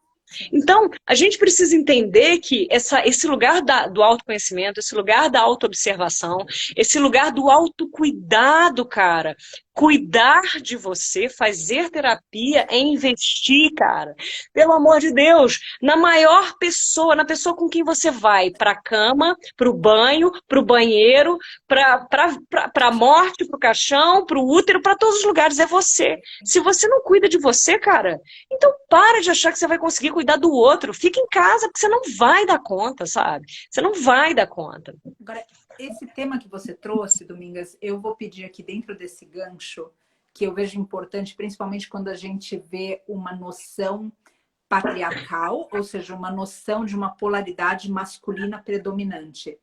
Então, a gente precisa entender que esse lugar do autoconhecimento, esse lugar da autoobservação, esse lugar do autocuidado, cara, cuidar de você, fazer terapia é investir, cara. Pelo amor de Deus, na maior pessoa, na pessoa com quem você vai para a cama, para o banho, para o banheiro, para a morte, para o caixão, para o útero, para todos os lugares, é você. Se você não cuida de você, cara, então para de achar que você vai conseguir cuidar do outro. Fica em casa, porque você não vai dar conta, sabe? Você não vai dar conta. Agora, esse tema que você trouxe, Domingas, eu vou pedir aqui dentro desse gancho, que eu vejo importante, principalmente quando a gente vê uma noção patriarcal, ou seja, uma noção de uma polaridade masculina predominante.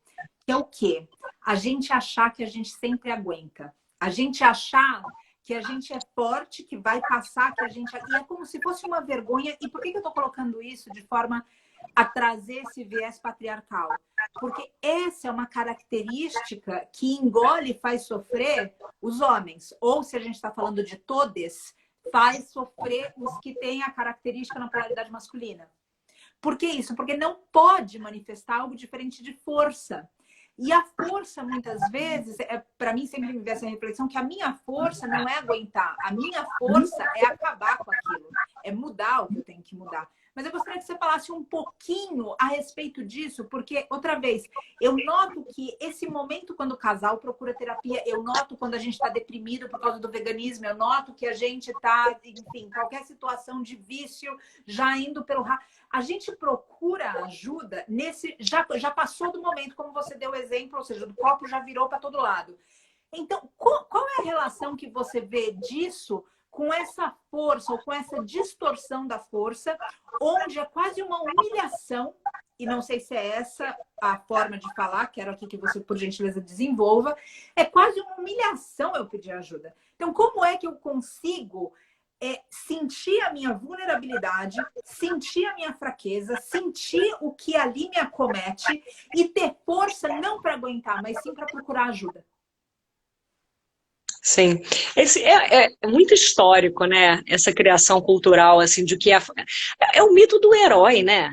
Que é o quê? A gente achar que a gente sempre aguenta. A gente achar que a gente é forte, que vai passar, que a gente... E é como se fosse uma vergonha. E por que eu estou colocando isso de forma a trazer esse viés patriarcal? Porque essa é uma característica que engole e faz sofrer os homens. Ou, se a gente está falando de todes, faz sofrer os que têm a característica na polaridade masculina. Por que isso? Porque não pode manifestar algo diferente de força. E a força, muitas vezes, para mim sempre me vem essa reflexão que a minha força não é aguentar. A minha força é acabar com aquilo. É mudar o que eu tenho que mudar. Mas eu gostaria que você falasse um pouquinho a respeito disso, porque, outra vez, eu noto que esse momento quando o casal procura terapia, eu noto quando a gente está deprimido por causa do veganismo, eu noto que a gente está, enfim, qualquer situação de vício, já indo pelo... A gente procura ajuda nesse... Já passou do momento, como você deu o exemplo, ou seja, o copo já virou para todo lado. Então, qual é a relação que você vê disso com essa força ou com essa distorção da força, onde é quase uma humilhação, e não sei se é essa a forma de falar, quero aqui que você, por gentileza, desenvolva, é quase uma humilhação eu pedir ajuda. Então, como é que eu consigo sentir a minha vulnerabilidade, sentir a minha fraqueza, sentir o que ali me acomete e ter força não para aguentar, mas sim para procurar ajuda? Sim, esse é muito histórico, né? Essa criação cultural, assim, de que é o mito do herói, né?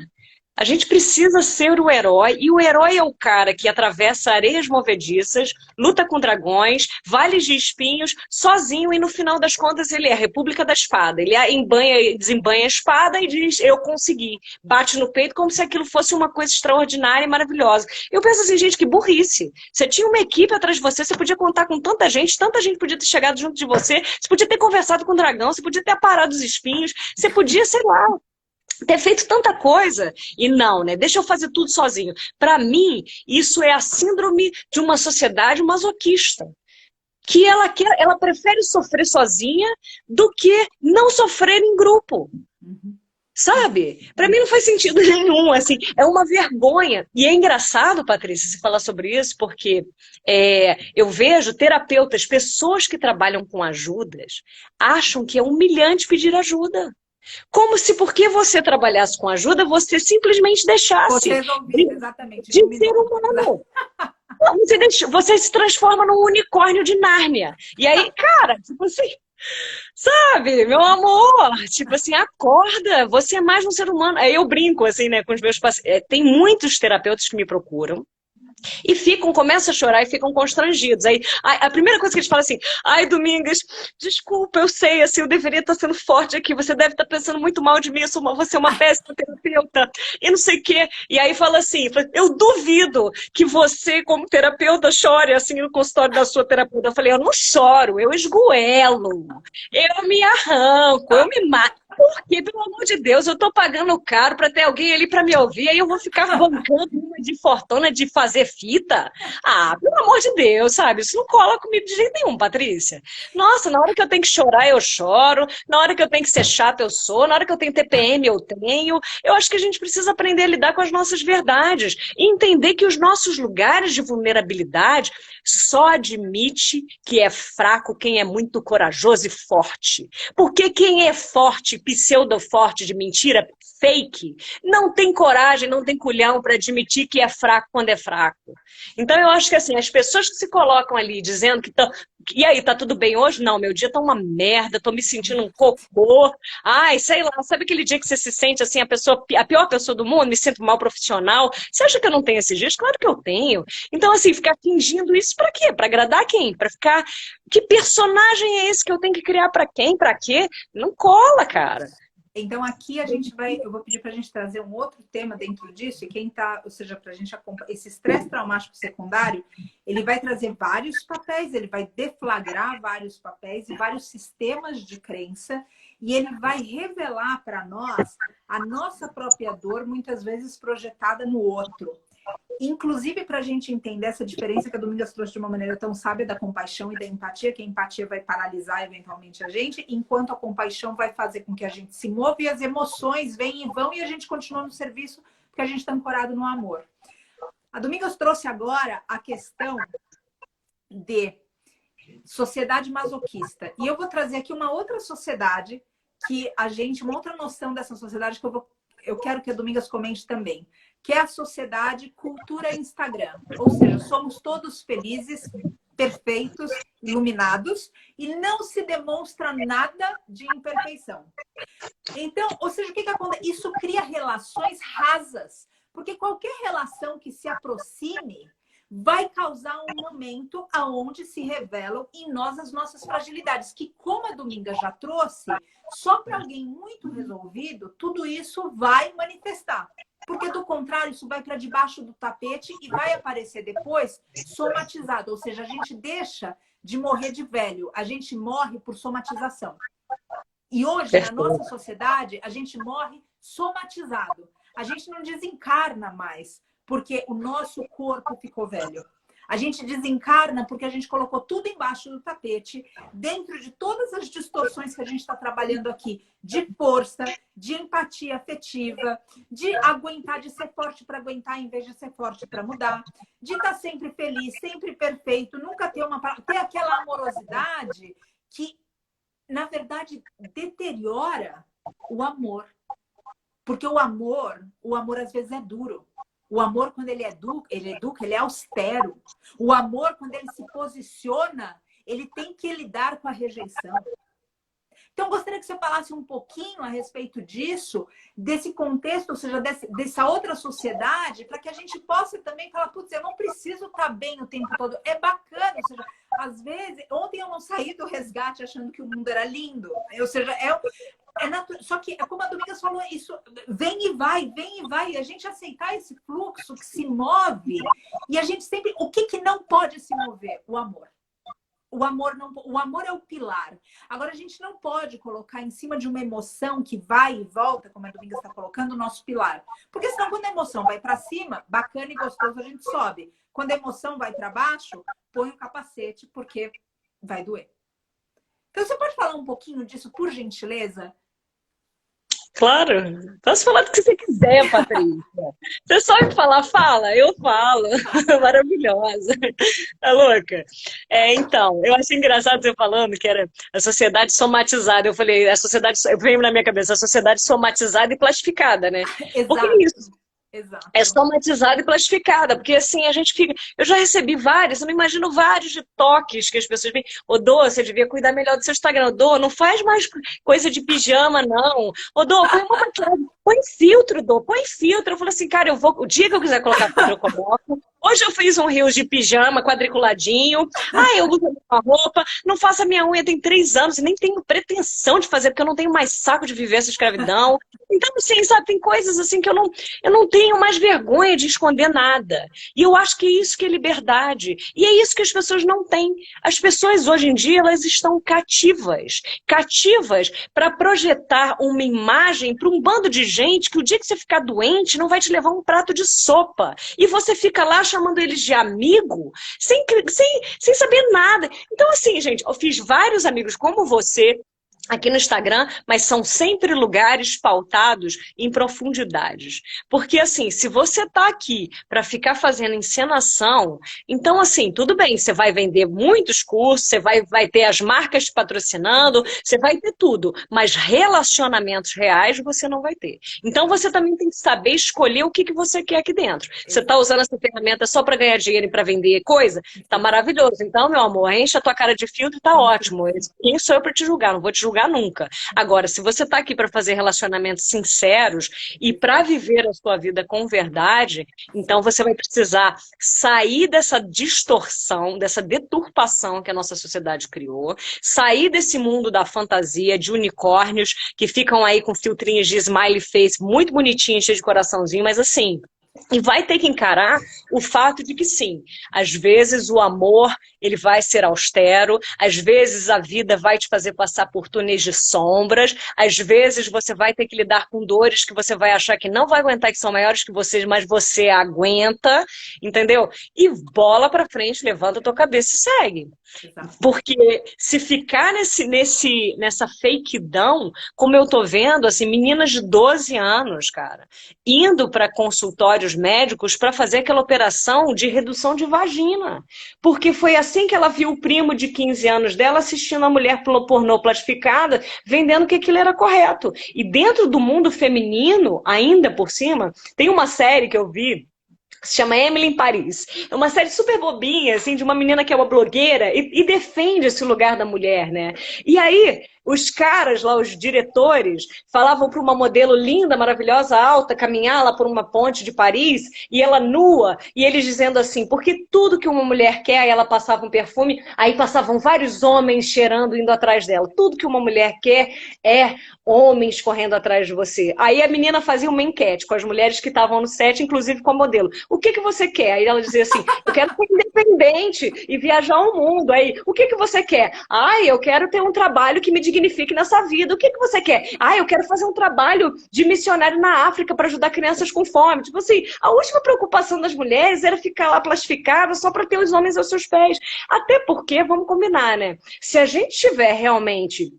A gente precisa ser o herói, e o herói é o cara que atravessa areias movediças, luta com dragões, vales de espinhos, sozinho, e no final das contas ele é a República da Espada. Ele desembanha a espada e diz, eu consegui. Bate no peito como se aquilo fosse uma coisa extraordinária e maravilhosa. Eu penso assim, gente, que burrice. Você tinha uma equipe atrás de você, você podia contar com tanta gente podia ter chegado junto de você, você podia ter conversado com o dragão, você podia ter aparado os espinhos, você podia, sei lá, ter feito tanta coisa. E não, né? Deixa eu fazer tudo sozinho. Para mim, isso é a síndrome de uma sociedade masoquista. Que ela prefere sofrer sozinha do que não sofrer em grupo. Sabe? Para mim não faz sentido nenhum, assim, é uma vergonha. E é engraçado, Patrícia, você falar sobre isso, porque eu vejo terapeutas, pessoas que trabalham com ajudas, acham que é humilhante pedir ajuda. Como se porque você trabalhasse com ajuda, você simplesmente deixasse exatamente, de ser humano. Você se transforma num unicórnio de Nárnia. E aí, cara, tipo assim, sabe, meu amor, tipo assim, acorda, você é mais um ser humano. Aí eu brinco, assim, né, com os meus pacientes. Tem muitos terapeutas que me procuram e começam a chorar e ficam constrangidos. Aí a primeira coisa que eles falam assim, ai, Domingas, desculpa, eu sei, assim, eu deveria estar sendo forte aqui, você deve estar pensando muito mal de mim, você é uma péssima terapeuta, e não sei o quê. E aí fala assim, eu duvido que você, como terapeuta, chore assim no consultório da sua terapeuta. Eu falei, eu não choro, eu esgoelo, eu me arranco, eu me mato. Porque, pelo amor de Deus, eu tô pagando caro para ter alguém ali para me ouvir, aí eu vou ficar bancando uma de fortuna de fazer fita? Ah, pelo amor de Deus, sabe? Isso não cola comigo de jeito nenhum, Patrícia. Nossa, na hora que eu tenho que chorar, eu choro. Na hora que eu tenho que ser chata, eu sou. Na hora que eu tenho TPM, eu tenho. Eu acho que a gente precisa aprender a lidar com as nossas verdades e entender que os nossos lugares de vulnerabilidade só admite que é fraco quem é muito corajoso e forte. Porque quem é forte, pseudo-forte de mentira, fake, não tem coragem, não tem culhão para admitir que é fraco quando é fraco. Então eu acho que assim, as pessoas que se colocam ali dizendo que estão... E aí, tá tudo bem hoje? Não, meu dia tá uma merda, tô me sentindo um cocô. Ai, sei lá, sabe aquele dia que você se sente assim, a pior pessoa do mundo, me sinto mal profissional? Você acha que eu não tenho esses dias? Claro que eu tenho. Então, assim, ficar fingindo isso pra quê? Pra agradar quem? Pra ficar... Que personagem é esse que eu tenho que criar pra quem? Pra quê? Não cola, cara. Então aqui eu vou pedir para a gente trazer um outro tema dentro disso, e quem tá, ou seja, para a gente acompanhar esse estresse traumático secundário, ele vai trazer vários papéis, ele vai deflagrar vários papéis e vários sistemas de crença, e ele vai revelar para nós a nossa própria dor, muitas vezes projetada no outro. Inclusive, para a gente entender essa diferença que a Domingas trouxe de uma maneira tão sábia da compaixão e da empatia, que a empatia vai paralisar eventualmente a gente, enquanto a compaixão vai fazer com que a gente se mova e as emoções vêm e vão e a gente continua no serviço porque a gente está ancorado no amor. A Domingas trouxe agora a questão de sociedade masoquista. E eu vou trazer aqui uma outra sociedade uma outra noção dessa sociedade que eu quero que a Domingas comente também, que é a sociedade cultura Instagram. Ou seja, somos todos felizes, perfeitos, iluminados, e não se demonstra nada de imperfeição. Então, ou seja, o que acontece? Isso cria relações rasas, porque qualquer relação que se aproxime vai causar um momento aonde se revelam em nós as nossas fragilidades, que, como a Dominga já trouxe, só para alguém muito resolvido, tudo isso vai manifestar. Porque, do contrário, isso vai para debaixo do tapete e vai aparecer depois somatizado. Ou seja, a gente deixa de morrer de velho, a gente morre por somatização. E hoje, na nossa sociedade, a gente morre somatizado. A gente não desencarna mais porque o nosso corpo ficou velho. A gente desencarna porque a gente colocou tudo embaixo do tapete, dentro de todas as distorções que a gente está trabalhando aqui, de força, de empatia afetiva, de aguentar, de ser forte para aguentar em vez de ser forte para mudar, de estar sempre feliz, sempre perfeito, nunca ter aquela amorosidade que, na verdade, deteriora o amor. Porque o amor às vezes é duro. O amor, quando ele educa, ele é austero. O amor, quando ele se posiciona, ele tem que lidar com a rejeição. Então, eu gostaria que você falasse um pouquinho a respeito disso, desse contexto, ou seja, dessa outra sociedade, para que a gente possa também falar, putz, eu não preciso estar bem o tempo todo. É bacana, ou seja, às vezes, ontem eu não saí do resgate achando que o mundo era lindo. Ou seja, só que, como a Domingas falou, isso vem e vai, e a gente aceitar esse fluxo que se move, e a gente sempre... O que não pode se mover? O amor. O amor é o pilar. Agora, a gente não pode colocar em cima de uma emoção que vai e volta, como a Domingas está colocando, o nosso pilar. Porque senão, quando a emoção vai para cima, bacana e gostoso, a gente sobe. Quando a emoção vai para baixo, põe o capacete, porque vai doer. Então, você pode falar um pouquinho disso, por gentileza? Claro, posso falar do que você quiser, Patrícia. Você só me falar, fala, eu falo. Maravilhosa. Tá louca? Então, eu achei engraçado você falando que era a sociedade somatizada. Eu falei, veio na minha cabeça, a sociedade somatizada e plastificada, né? Exato. Porque é isso. Exato. É somatizada e plastificada, porque assim a gente fica. Eu já recebi vários, eu não imagino vários de toques que as pessoas vêm. Ô, Dô, você devia cuidar melhor do seu Instagram. Dô, não faz mais coisa de pijama, não. Ô, Dô, põe uma maquiagem, põe filtro, Dô, põe filtro. Eu falo assim, cara, o dia que eu quiser colocar filtro, eu coloco. Hoje eu fiz um rios de pijama quadriculadinho. Eu uso uma roupa, não faço a minha unha tem 3 anos e nem tenho pretensão de fazer, porque eu não tenho mais saco de viver essa escravidão. Então, assim, sabe, tem coisas assim que eu não tenho mais vergonha de esconder nada. E eu acho que é isso que é liberdade. E é isso que as pessoas não têm. As pessoas hoje em dia, elas estão cativas. Cativas para projetar uma imagem para um bando de gente que o dia que você ficar doente não vai te levar um prato de sopa. E você fica lá chamando eles de amigo, sem saber nada. Então, assim, gente, eu fiz vários amigos como você, aqui no Instagram, mas são sempre lugares pautados em profundidades. Porque, assim, se você tá aqui para ficar fazendo encenação, então, assim, tudo bem, você vai vender muitos cursos, você vai ter as marcas te patrocinando, você vai ter tudo, mas relacionamentos reais você não vai ter. Então, você também tem que saber escolher o que você quer aqui dentro. Você tá usando essa ferramenta só para ganhar dinheiro e para vender coisa? Tá maravilhoso. Então, meu amor, enche a tua cara de filtro e tá ótimo. Quem sou eu para te julgar? Não vou te julgar nunca. Agora, se você está aqui para fazer relacionamentos sinceros e para viver a sua vida com verdade, então você vai precisar sair dessa distorção, dessa deturpação que a nossa sociedade criou, sair desse mundo da fantasia de unicórnios que ficam aí com filtrinhos de smiley face muito bonitinhos, cheio de coraçãozinho, mas assim... E vai ter que encarar o fato de que sim, às vezes o amor ele vai ser austero, às vezes a vida vai te fazer passar por túneis de sombras, às vezes você vai ter que lidar com dores que você vai achar que não vai aguentar, que são maiores que você, mas você aguenta, entendeu? E bola pra frente, levanta a tua cabeça e segue. Porque se ficar nessa fakeidão, como eu tô vendo, assim, meninas de 12 anos, cara, indo para consultórios médicos para fazer aquela operação de redução de vagina. Porque foi assim que ela viu o primo de 15 anos dela assistindo a mulher pornô plastificada, vendendo que aquilo era correto. E dentro do mundo feminino, ainda por cima, tem uma série que eu vi, se chama Emily em Paris. É uma série super bobinha, assim, de uma menina que é uma blogueira e defende esse lugar da mulher, né? E aí, os caras lá, os diretores, falavam para uma modelo linda, maravilhosa, alta, caminhar lá por uma ponte de Paris, e ela nua, e eles dizendo assim, porque tudo que uma mulher quer, aí ela passava um perfume, aí passavam vários homens cheirando, indo atrás dela. Tudo que uma mulher quer é homens correndo atrás de você. Aí a menina fazia uma enquete com as mulheres que estavam no set, inclusive com a modelo. O que você quer? Aí ela dizia assim, eu quero ser independente e viajar o mundo. Aí, o que você quer? Eu quero ter um trabalho que me dignifique nessa vida. O que você quer? Eu quero fazer um trabalho de missionário na África para ajudar crianças com fome. Tipo assim, a última preocupação das mulheres era ficar lá plastificada só para ter os homens aos seus pés. Até porque, vamos combinar, né? Se a gente tiver realmente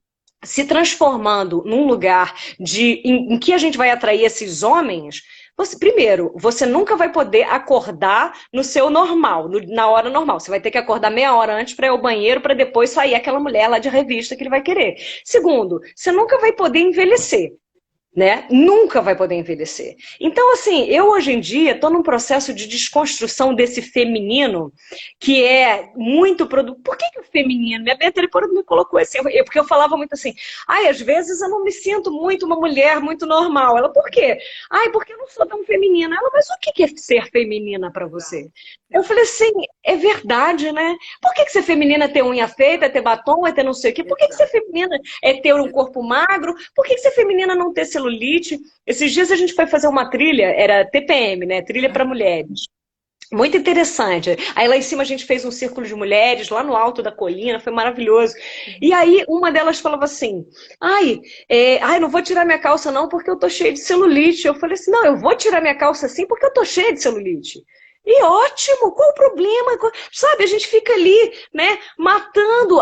se transformando num lugar em que a gente vai atrair esses homens, primeiro, você nunca vai poder acordar no seu normal, na hora normal. Você vai ter que acordar meia hora antes para ir ao banheiro, para depois sair aquela mulher lá de revista que ele vai querer. Segundo, você nunca vai poder envelhecer. né? Nunca vai poder envelhecer. Então, assim, eu hoje em dia estou num processo de desconstrução desse feminino que é muito produto. Por que o feminino? Minha Beatriz me colocou assim, porque eu falava muito assim, ai, às vezes eu não me sinto muito uma mulher muito normal. Ela, por quê? Ai, porque eu não sou tão feminina. Ela, mas o que é ser feminina para você? Eu falei assim, é verdade, né? Por que ser feminina é ter unha feita, é ter batom, é ter não sei o quê? Por que ser feminina é ter um corpo magro? Por que ser feminina não ter celulite? Esses dias a gente foi fazer uma trilha, era TPM, né? Trilha para mulheres. Muito interessante. Aí lá em cima a gente fez um círculo de mulheres, lá no alto da colina, foi maravilhoso. E aí uma delas falava assim, ai, não vou tirar minha calça não porque eu tô cheia de celulite. Eu falei assim, não, eu vou tirar minha calça sim porque eu tô cheia de celulite. E ótimo, qual o problema? Sabe, a gente fica ali, né, matando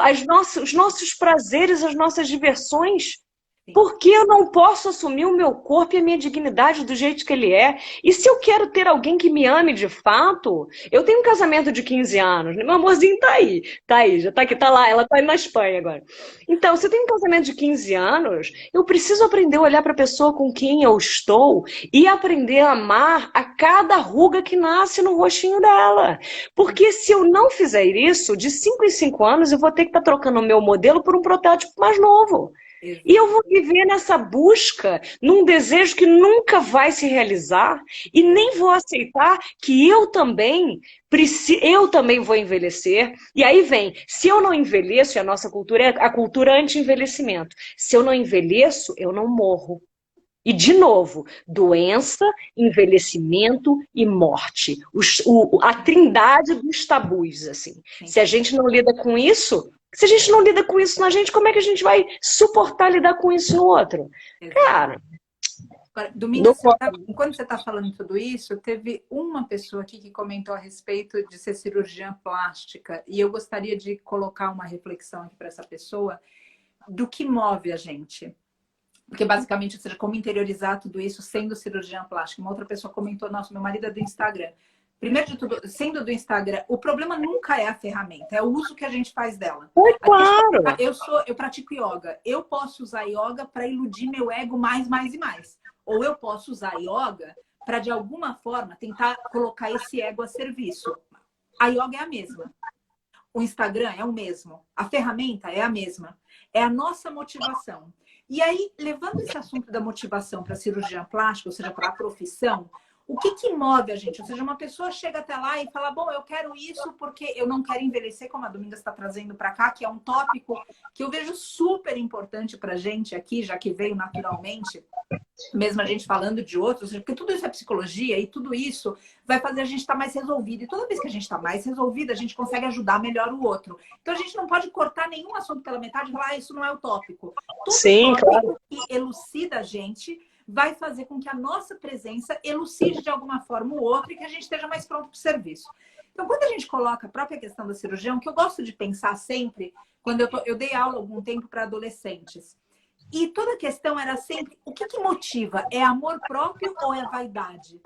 os nossos prazeres, as nossas diversões. Porque eu não posso assumir o meu corpo e a minha dignidade do jeito que ele é? E se eu quero ter alguém que me ame de fato, eu tenho um casamento de 15 anos, né? Meu amorzinho tá aí, já tá aqui, tá lá, ela tá aí na Espanha agora. Então, se eu tenho um casamento de 15 anos, eu preciso aprender a olhar para a pessoa com quem eu estou e aprender a amar a cada ruga que nasce no rostinho dela. Porque se eu não fizer isso, de 5 em 5 anos, eu vou ter que estar trocando o meu modelo por um protótipo mais novo. E eu vou viver nessa busca, num desejo que nunca vai se realizar, e nem vou aceitar que eu também vou envelhecer. E aí vem, se eu não envelheço, e a nossa cultura é a cultura anti-envelhecimento, se eu não envelheço, eu não morro. E, de novo, doença, envelhecimento e morte. A trindade dos tabus, assim. Se a gente não lida com isso, se a gente não lida com isso na gente, como é que a gente vai suportar lidar com isso no outro? Cara... Agora, Domingas, enquanto você está falando tudo isso, teve uma pessoa aqui que comentou a respeito de ser cirurgiã plástica. E eu gostaria de colocar uma reflexão aqui para essa pessoa do que move a gente. Porque basicamente, ou seja, como interiorizar tudo isso sendo cirurgiã plástica. Uma outra pessoa comentou, nossa, meu marido é do Instagram. Primeiro de tudo, sendo do Instagram, o problema nunca é a ferramenta, é o uso que a gente faz dela. É claro! Eu pratico yoga. Eu posso usar yoga para iludir meu ego mais, mais e mais. Ou eu posso usar yoga para, de alguma forma, tentar colocar esse ego a serviço. A yoga é a mesma. O Instagram é o mesmo. A ferramenta é a mesma. É a nossa motivação. E aí, levando esse assunto da motivação para a cirurgia plástica, ou seja, para a profissão, o que move a gente? Ou seja, uma pessoa chega até lá e fala, bom, eu quero isso porque eu não quero envelhecer, como a Domingas está trazendo para cá, que é um tópico que eu vejo super importante para a gente aqui, já que veio naturalmente, mesmo a gente falando de outros, porque tudo isso é psicologia e tudo isso vai fazer a gente estar mais resolvido. E toda vez que a gente está mais resolvido, a gente consegue ajudar melhor o outro. Então a gente não pode cortar nenhum assunto pela metade e falar, isso não é o tópico. Todo tópico claro, que elucida a gente vai fazer com que a nossa presença elucide de alguma forma o outro e que a gente esteja mais pronto para o serviço. Então, quando a gente coloca a própria questão da cirurgião, que eu gosto de pensar sempre, quando eu dei aula algum tempo para adolescentes, e toda a questão era sempre, o que motiva? É amor próprio ou é vaidade?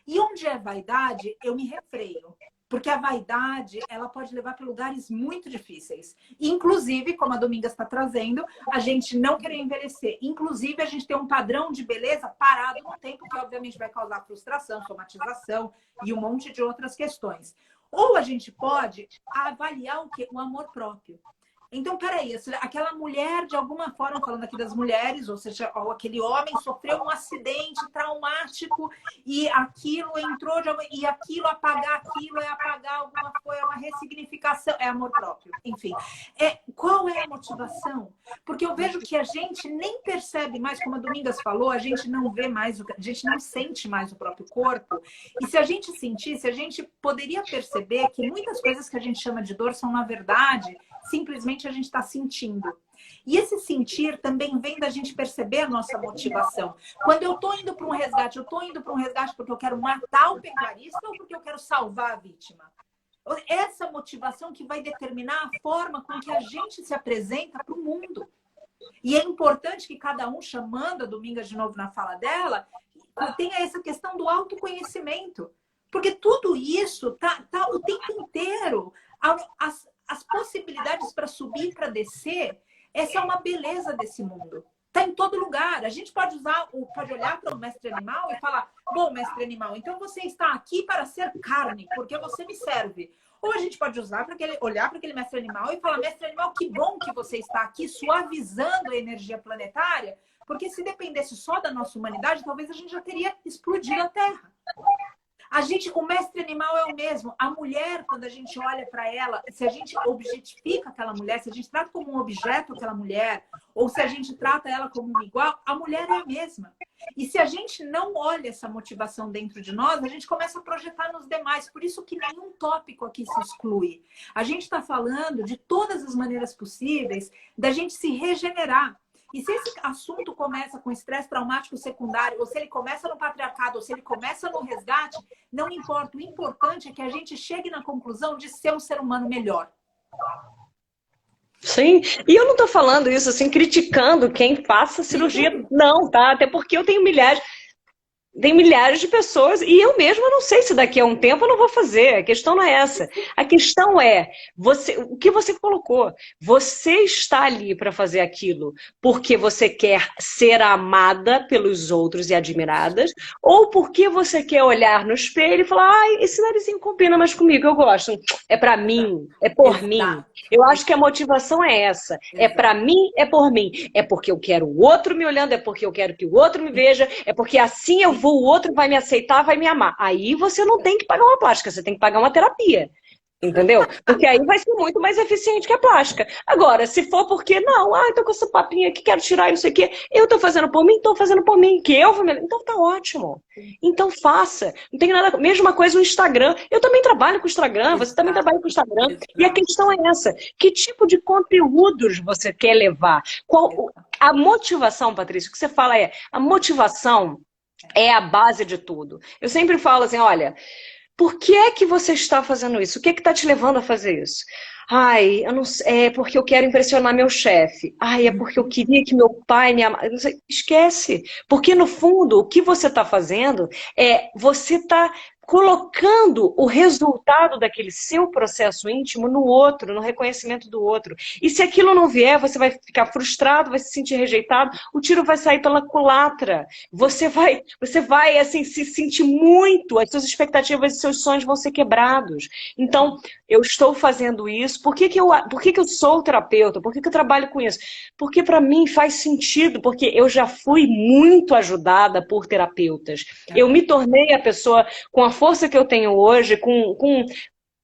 E onde é vaidade, eu me refreio. Porque a vaidade, ela pode levar para lugares muito difíceis. Inclusive, como a Domingas está trazendo, a gente não querer envelhecer. Inclusive, a gente ter um padrão de beleza parado no tempo, que obviamente vai causar frustração, somatização e um monte de outras questões. Ou a gente pode avaliar o quê? O amor próprio. Então, peraí, aquela mulher, de alguma forma, falando aqui das mulheres, ou seja, aquele homem sofreu um acidente traumático e aquilo entrou, e aquilo, apagar aquilo é apagar alguma coisa, é uma ressignificação, é amor próprio. Enfim, qual é a motivação? Porque eu vejo que a gente nem percebe mais, como a Domingas falou, a gente não vê mais, a gente não sente mais o próprio corpo. E se a gente sentisse, a gente poderia perceber que muitas coisas que a gente chama de dor são, na verdade, simplesmente a gente está sentindo. E esse sentir também vem da gente perceber a nossa motivação. Quando eu estou indo para um resgate, eu estou indo para um resgate porque eu quero matar o pecuarista ou porque eu quero salvar a vítima? Essa motivação que vai determinar a forma com que a gente se apresenta para o mundo. E é importante que cada um, chamando a Domingas de novo na fala dela, tenha essa questão do autoconhecimento. Porque tudo isso tá o tempo inteiro. As possibilidades para subir e para descer, essa é uma beleza desse mundo. Está em todo lugar. A gente pode pode olhar para o mestre animal e falar: bom, mestre animal, então você está aqui para ser carne, porque você me serve. Ou a gente pode olhar para aquele mestre animal e falar: mestre animal, que bom que você está aqui suavizando a energia planetária, porque se dependesse só da nossa humanidade, talvez a gente já teria explodido a Terra. O mestre animal é o mesmo. A mulher, quando a gente olha para ela, se a gente objetifica aquela mulher, se a gente trata como um objeto aquela mulher, ou se a gente trata ela como uma igual, a mulher é a mesma. E se a gente não olha essa motivação dentro de nós, a gente começa a projetar nos demais. Por isso que nenhum tópico aqui se exclui. A gente está falando de todas as maneiras possíveis da gente se regenerar. E se esse assunto começa com estresse traumático secundário, ou se ele começa no patriarcado, ou se ele começa no resgate, não importa. O importante é que a gente chegue na conclusão de ser um ser humano melhor. Sim, e eu não tô falando isso assim, criticando quem faça cirurgia, não, tá? Até porque eu tenho milhares de pessoas e eu mesma não sei se daqui a um tempo eu não vou fazer. A questão não é essa. A questão é o que você colocou. Você está ali para fazer aquilo porque você quer ser amada pelos outros e admiradas, ou porque você quer olhar no espelho e falar: ai, esse narizinho combina mais comigo, eu gosto. É para mim, é por mim. Eu acho que a motivação é essa. É para mim, é por mim. É porque eu quero o outro me olhando, é porque eu quero que o outro me veja, é porque assim eu vou, o outro vai me aceitar, vai me amar. Aí você não tem que pagar uma plástica, você tem que pagar uma terapia. Entendeu? Porque aí vai ser muito mais eficiente que a plástica. Agora, se for porque, não, tô com essa papinha aqui, quero tirar e não sei o quê, eu tô fazendo por mim, que eu vou me... Então tá ótimo. Então faça. Não tem nada... Mesma coisa no Instagram. Eu também trabalho com o Instagram, você também trabalha com o Instagram. E a questão é essa. Que tipo de conteúdos você quer levar? A motivação, Patrícia, o que você fala a motivação é a base de tudo. Eu sempre falo assim, olha... Por que é que você está fazendo isso? O que é que está te levando a fazer isso? Ai, eu não sei, é porque eu quero impressionar meu chefe. Ai, é porque eu queria que meu pai me amasse. Esquece. Porque, no fundo, o que você está fazendo você está colocando o resultado daquele seu processo íntimo no outro, no reconhecimento do outro. E se aquilo não vier, você vai ficar frustrado, vai se sentir rejeitado, o tiro vai sair pela culatra. Você vai assim, se sentir muito, as suas expectativas e seus sonhos vão ser quebrados. Então, eu estou fazendo isso. Por que eu sou terapeuta? Por que eu trabalho com isso? Porque para mim faz sentido, porque eu já fui muito ajudada por terapeutas. Eu me tornei a pessoa com a força que eu tenho hoje, com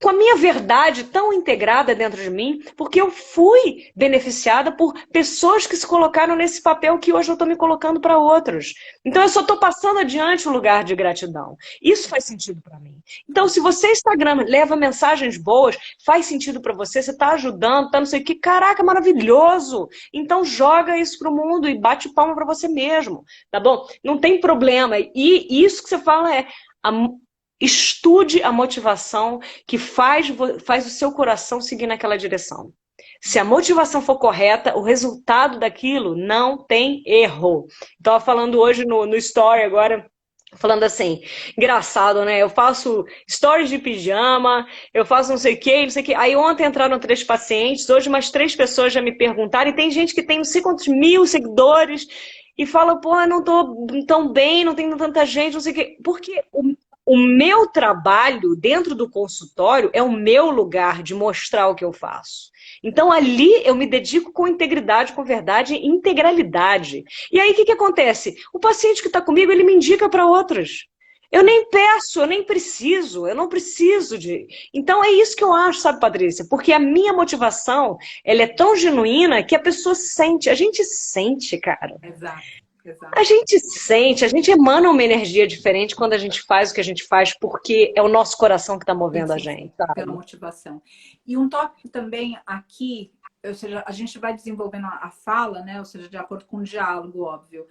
a minha verdade tão integrada dentro de mim, porque eu fui beneficiada por pessoas que se colocaram nesse papel que hoje eu estou me colocando para outros. Então eu só estou passando adiante o lugar de gratidão. Isso faz sentido para mim. Então se você Instagram leva mensagens boas, faz sentido para você, você está ajudando, tá não sei o que, caraca, maravilhoso! Então joga isso pro mundo e bate palma para você mesmo, tá bom? Não tem problema. E isso que você fala estude a motivação que faz o seu coração seguir naquela direção. Se a motivação for correta, o resultado daquilo não tem erro. Estava falando hoje no story agora, falando assim, engraçado, né? Eu faço stories de pijama, eu faço não sei o que, não sei o que. Aí ontem entraram 3 pacientes, hoje mais 3 pessoas já me perguntaram, e tem gente que tem não sei quantos mil seguidores, e fala, pô, não tô tão bem, não tenho tanta gente, não sei o que. Porque o meu trabalho dentro do consultório é o meu lugar de mostrar o que eu faço. Então ali eu me dedico com integridade, com verdade e integralidade. E aí o que acontece? O paciente que está comigo, ele me indica para outros. Eu nem peço, eu nem preciso, eu não preciso de... Então é isso que eu acho, sabe, Patrícia? Porque a minha motivação, ela é tão genuína que a pessoa sente. A gente sente, cara. Exato. A gente sente, a gente emana uma energia diferente quando a gente faz o que a gente faz, porque é o nosso coração que está movendo a gente, sabe? Pela motivação. E um tópico também aqui, ou seja, a gente vai desenvolvendo a fala, né? Ou seja, de acordo com o diálogo, óbvio.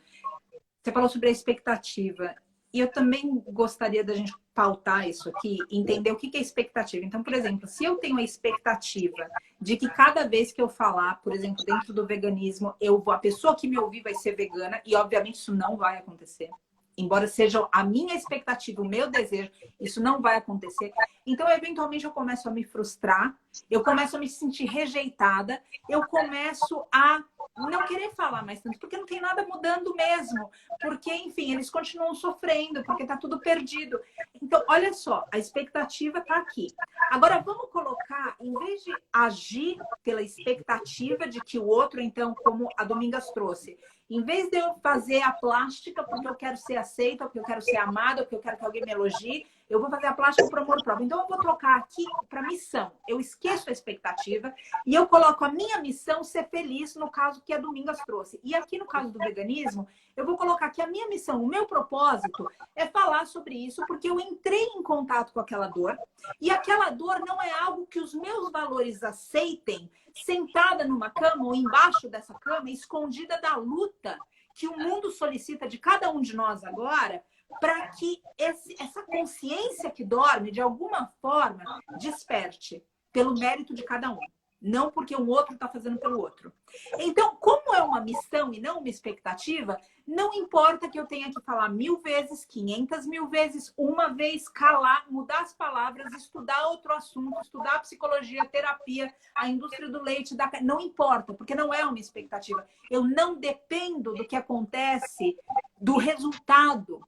Você falou sobre a expectativa. E eu também gostaria da gente pautar isso aqui, entender o que é expectativa. Então, por exemplo, se eu tenho a expectativa de que cada vez que eu falar, por exemplo, dentro do veganismo, a pessoa que me ouvir vai ser vegana, e obviamente isso não vai acontecer. Embora seja a minha expectativa, o meu desejo, isso não vai acontecer. Então, eventualmente, eu começo a me frustrar, eu começo a me sentir rejeitada, eu começo a não querer falar mais tanto, porque não tem nada mudando mesmo, porque, enfim, eles continuam sofrendo, porque tá tudo perdido. Então, olha só, a expectativa tá aqui. Agora, vamos colocar, em vez de agir pela expectativa de que o outro, então, como a Domingas trouxe, em vez de eu fazer a plástica porque eu quero ser aceita, porque eu quero ser amada, porque eu quero que alguém me elogie, eu vou fazer a plástica por amor próprio. Então, eu vou trocar aqui para missão. Eu esqueço a expectativa e eu coloco a minha missão ser feliz, no caso que a Domingas trouxe. E aqui no caso do veganismo, eu vou colocar que a minha missão, o meu propósito é falar sobre isso, porque eu entrei em contato com aquela dor e aquela dor não é algo que os meus valores aceitem sentada numa cama ou embaixo dessa cama, escondida da luta que o mundo solicita de cada um de nós agora, para que essa consciência que dorme, de alguma forma, desperte pelo mérito de cada um. Não porque um outro está fazendo pelo outro. Então, como é uma missão e não uma expectativa, não importa que eu tenha que falar 1000 vezes, 500 mil vezes, uma vez, calar, mudar as palavras, estudar outro assunto, estudar psicologia, terapia, a indústria do leite, não importa, porque não é uma expectativa. Eu não dependo do que acontece, do resultado.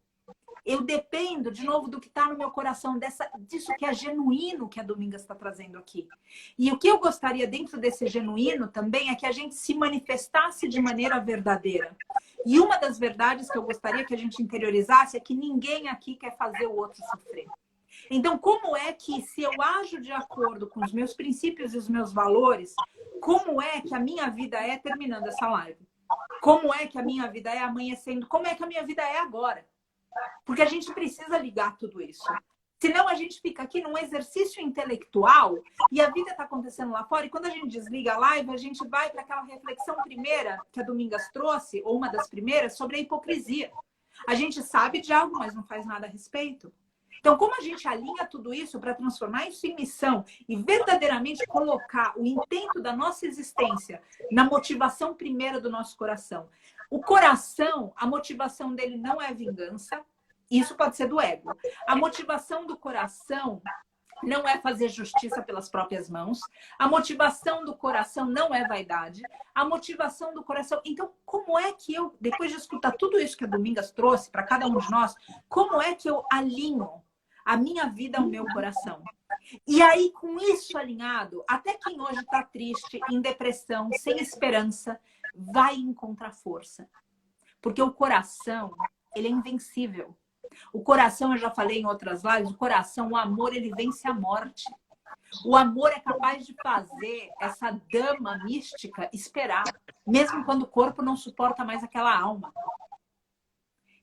Eu dependo, de novo, do que está no meu coração, disso que é genuíno que a Domingas está trazendo aqui. E o que eu gostaria dentro desse genuíno também é que a gente se manifestasse de maneira verdadeira. E uma das verdades que eu gostaria que a gente interiorizasse é que ninguém aqui quer fazer o outro sofrer. Então, como é que, se eu ajo de acordo com os meus princípios e os meus valores, como é que a minha vida é terminando essa live? Como é que a minha vida é amanhecendo? Como é que a minha vida é agora? Porque a gente precisa ligar tudo isso. Senão a gente fica aqui num exercício intelectual e a vida está acontecendo lá fora. E quando a gente desliga a live, a gente vai para aquela reflexão primeira que a Domingas trouxe, ou uma das primeiras, sobre a hipocrisia. A gente sabe de algo, mas não faz nada a respeito. Então, como a gente alinha tudo isso para transformar isso em missão e verdadeiramente colocar o intento da nossa existência na motivação primeira do nosso coração? O coração, a motivação dele não é vingança. Isso pode ser do ego. A motivação do coração não é fazer justiça pelas próprias mãos. A motivação do coração não é vaidade. A motivação do coração... Então, como é que eu, depois de escutar tudo isso que a Domingas trouxe para cada um de nós, como é que eu alinho a minha vida ao meu coração? E aí, com isso alinhado, até quem hoje está triste, em depressão, sem esperança, vai encontrar força. Porque o coração, ele é invencível. O coração, eu já falei em outras lives, o coração, o amor, ele vence a morte. O amor é capaz de fazer essa dama mística esperar, mesmo quando o corpo não suporta mais aquela alma.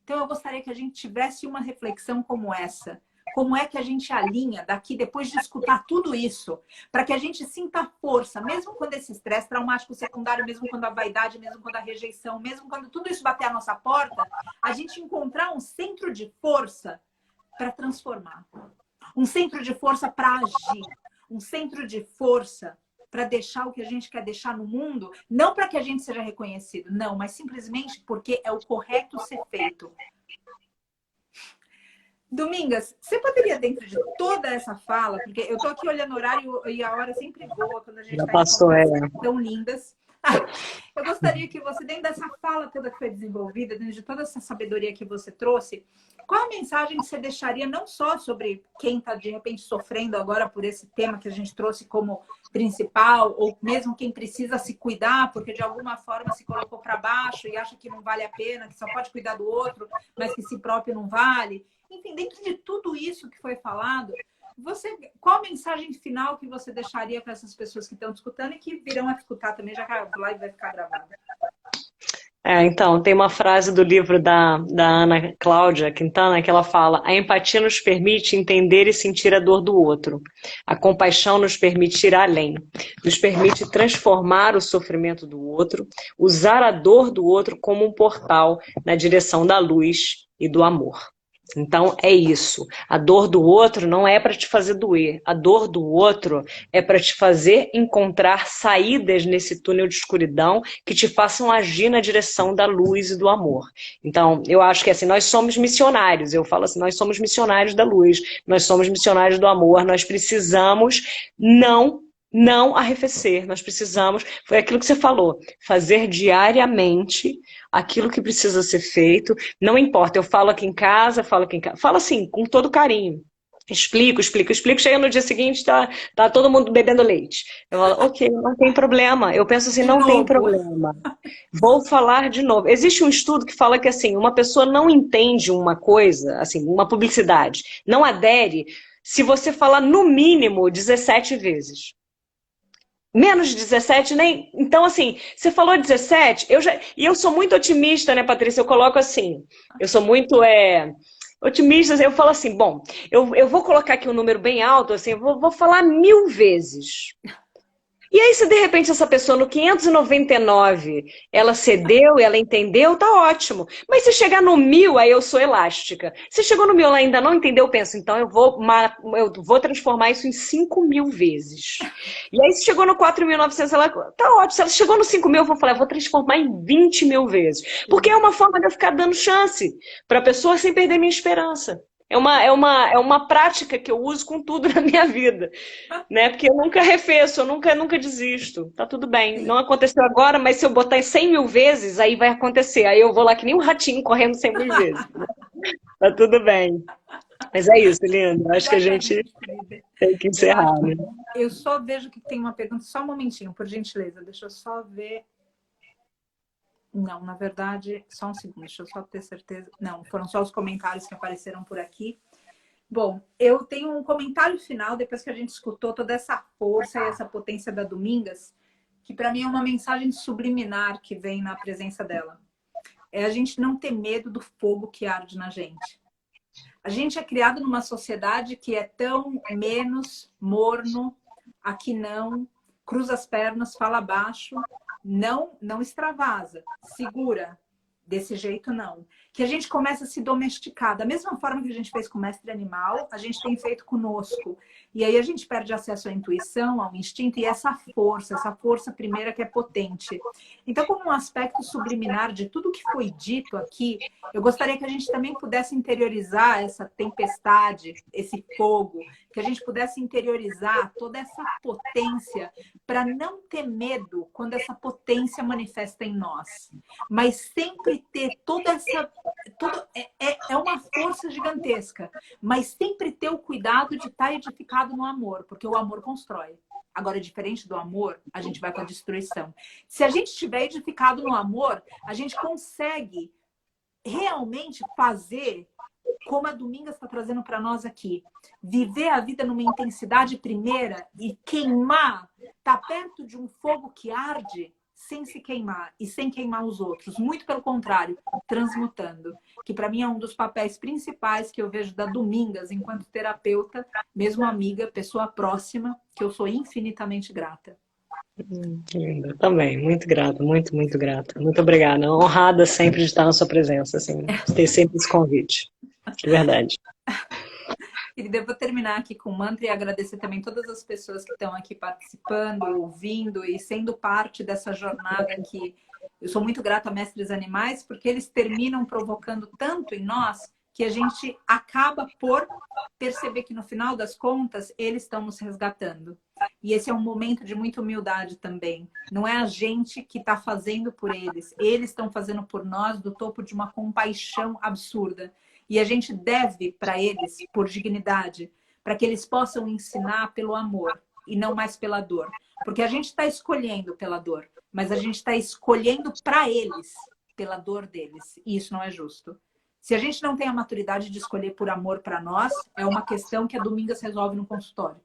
Então, eu gostaria que a gente tivesse uma reflexão como essa. Como é que a gente alinha daqui, depois de escutar tudo isso, para que a gente sinta força, mesmo quando esse estresse traumático secundário, mesmo quando a vaidade, mesmo quando a rejeição, mesmo quando tudo isso bater a nossa porta, a gente encontrar um centro de força para transformar. Um centro de força para agir. Um centro de força para deixar o que a gente quer deixar no mundo, não para que a gente seja reconhecido, não, mas simplesmente porque é o correto ser feito. Domingas, você poderia, dentro de toda essa fala, porque eu tô aqui olhando o horário e a hora sempre voa quando a gente está em conversas tão lindas. Eu gostaria que você, dentro dessa fala toda que foi desenvolvida, dentro de toda essa sabedoria que você trouxe, qual a mensagem que você deixaria não só sobre quem está, de repente, sofrendo agora por esse tema que a gente trouxe como principal, ou mesmo quem precisa se cuidar, porque de alguma forma se colocou para baixo e acha que não vale a pena, que só pode cuidar do outro, mas que si próprio não vale. Enfim, dentro de tudo isso que foi falado, qual a mensagem final que você deixaria para essas pessoas que estão escutando e que virão a escutar também, já que a live vai ficar gravada? Então, tem uma frase do livro da Ana Cláudia Quintana que ela fala: a empatia nos permite entender e sentir a dor do outro. A compaixão nos permite ir além, nos permite transformar o sofrimento do outro, usar a dor do outro como um portal na direção da luz e do amor. Então é isso, a dor do outro não é para te fazer doer, a dor do outro é para te fazer encontrar saídas nesse túnel de escuridão que te façam agir na direção da luz e do amor. Então eu acho que assim, nós somos missionários, eu falo assim, nós somos missionários da luz, nós somos missionários do amor, nós precisamos não não arrefecer. Nós precisamos, foi aquilo que você falou, fazer diariamente aquilo que precisa ser feito. Não importa, eu falo aqui em casa, falo assim, com todo carinho. Explico, explico, explico. Chega no dia seguinte, tá todo mundo bebendo leite. Eu falo, ok, não tem problema. Eu penso assim, De não tem novo. problema. Vou falar de novo. Existe um estudo que fala que assim, uma pessoa não entende uma coisa, assim, uma publicidade, não adere se você falar no mínimo 17 vezes. Menos de 17, nem. Então, assim, você falou 17, e eu sou muito otimista, né, Patrícia? Eu coloco assim, eu sou muito otimista, eu falo assim, bom, eu vou colocar aqui um número bem alto, assim, vou falar 1000 vezes. E aí, se de repente essa pessoa no 599 ela cedeu e ela entendeu, tá ótimo. Mas se chegar no 1000, aí eu sou elástica. Se chegou no 1000 ela ainda não entendeu, eu penso, então eu vou transformar isso em 5000 vezes. E aí, se chegou no 4.900, ela tá ótimo. Se ela chegou no 5000, eu vou falar, eu vou transformar em 20.000 vezes. Porque é uma forma de eu ficar dando chance para a pessoa sem perder minha esperança. É uma prática que eu uso com tudo na minha vida, né? Porque eu nunca arrefeço, eu nunca desisto. Tá tudo bem. Não Sim. aconteceu agora, mas se eu botar em 100.000 vezes, aí vai acontecer. Aí eu vou lá que nem um ratinho correndo 100.000 vezes. Tá tudo bem. Mas é isso, lindo. Acho que a gente Exatamente, querida. tem que Eu encerrar, acho. né? Eu só vejo que tem uma pergunta. Só um momentinho, por gentileza. Deixa eu só ver. Não, na verdade, só um segundo. Deixa eu só ter certeza. Não, foram só os comentários que apareceram por aqui. Bom, eu tenho um comentário final, depois que a gente escutou toda essa força e essa potência da Domingas, que para mim é uma mensagem subliminar que vem na presença dela. É a gente não ter medo do fogo que arde na gente. A gente é criado numa sociedade que é tão menos, morno, aqui não, cruza as pernas, fala baixo, não extravasa, segura. Desse jeito, não. Que a gente começa a se domesticar. Da mesma forma que a gente fez com o mestre animal, a gente tem feito conosco. E aí a gente perde acesso à intuição, ao instinto e essa força primeira que é potente. Então, como um aspecto subliminar de tudo que foi dito aqui, eu gostaria que a gente também pudesse interiorizar essa tempestade, esse fogo, que a gente pudesse interiorizar toda essa potência para não ter medo quando essa potência manifesta em nós. Mas sempre ter toda essa... é uma força gigantesca, mas sempre ter o cuidado de estar edificado no amor, porque o amor constrói. Agora, diferente do amor, a gente vai para a destruição. Se a gente estiver edificado no amor, a gente consegue realmente fazer como a Domingas está trazendo para nós aqui. Viver a vida numa intensidade primeira e queimar, tá perto de um fogo que arde sem se queimar e sem queimar os outros. Muito pelo contrário, transmutando. Que para mim é um dos papéis principais que eu vejo da Domingas enquanto terapeuta, mesmo amiga, pessoa próxima, que eu sou infinitamente grata. Linda, também, muito grata, muito, muito grata. Muito obrigada. Honrada sempre de estar na sua presença, assim, de ter sempre esse convite. De verdade. Querida, eu vou terminar aqui com o mantra e agradecer também todas as pessoas que estão aqui participando, ouvindo e sendo parte dessa jornada que eu sou muito grata a Mestres Animais, porque eles terminam provocando tanto em nós que a gente acaba por perceber que no final das contas eles estão nos resgatando. E esse é um momento de muita humildade também. Não é a gente que está fazendo por eles estão fazendo por nós do topo de uma compaixão absurda. E a gente deve para eles, por dignidade, para que eles possam ensinar pelo amor e não mais pela dor. Porque a gente está escolhendo pela dor, mas a gente está escolhendo para eles, pela dor deles. E isso não é justo. Se a gente não tem a maturidade de escolher por amor para nós, é uma questão que a Domingas resolve no consultório.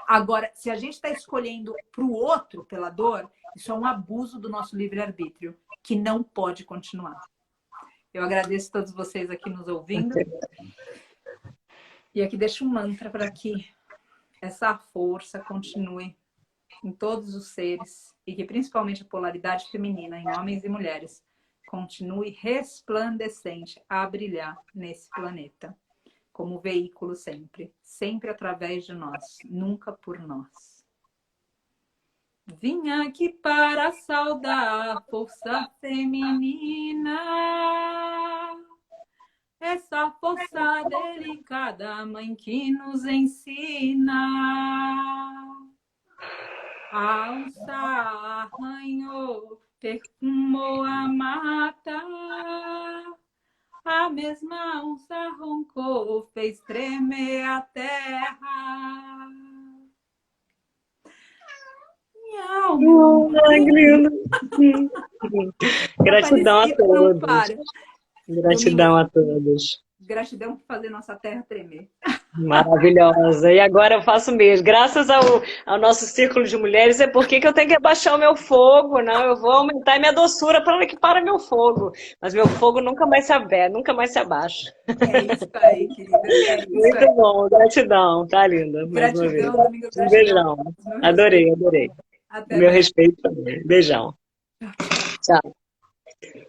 Agora, se a gente está escolhendo para o outro pela dor, isso é um abuso do nosso livre-arbítrio, que não pode continuar. Eu agradeço a todos vocês aqui nos ouvindo. E aqui deixo um mantra para que essa força continue em todos os seres e que principalmente a polaridade feminina em homens e mulheres continue resplandecente a brilhar nesse planeta. Como veículo sempre. Sempre através de nós. Nunca por nós. Vim aqui para saudar a força feminina. Essa força delicada, mãe que nos ensina. A onça arranhou, perfumou a mata. A mesma onça roncou, fez tremer a terra. Miau, miau, Ai, que lindo. Gratidão a aparecia, não todos. para. Gratidão Domingas, a todos. gratidão por fazer nossa terra tremer. Maravilhosa. E agora eu faço mesmo. Graças ao nosso círculo de mulheres, é porque que eu tenho que abaixar o meu fogo, não? Eu vou aumentar minha doçura para que para meu fogo. Mas meu fogo nunca mais se abre, nunca mais se abaixa. É isso aí, querida. É isso Muito aí. bom, gratidão. Tá linda, mais uma vez. Gratidão, Domingas, Um gratidão. beijão. Os meus Adorei, respeitos. adorei. Até Meu breve. respeito também. Beijão. Tchau, tchau. Tchau.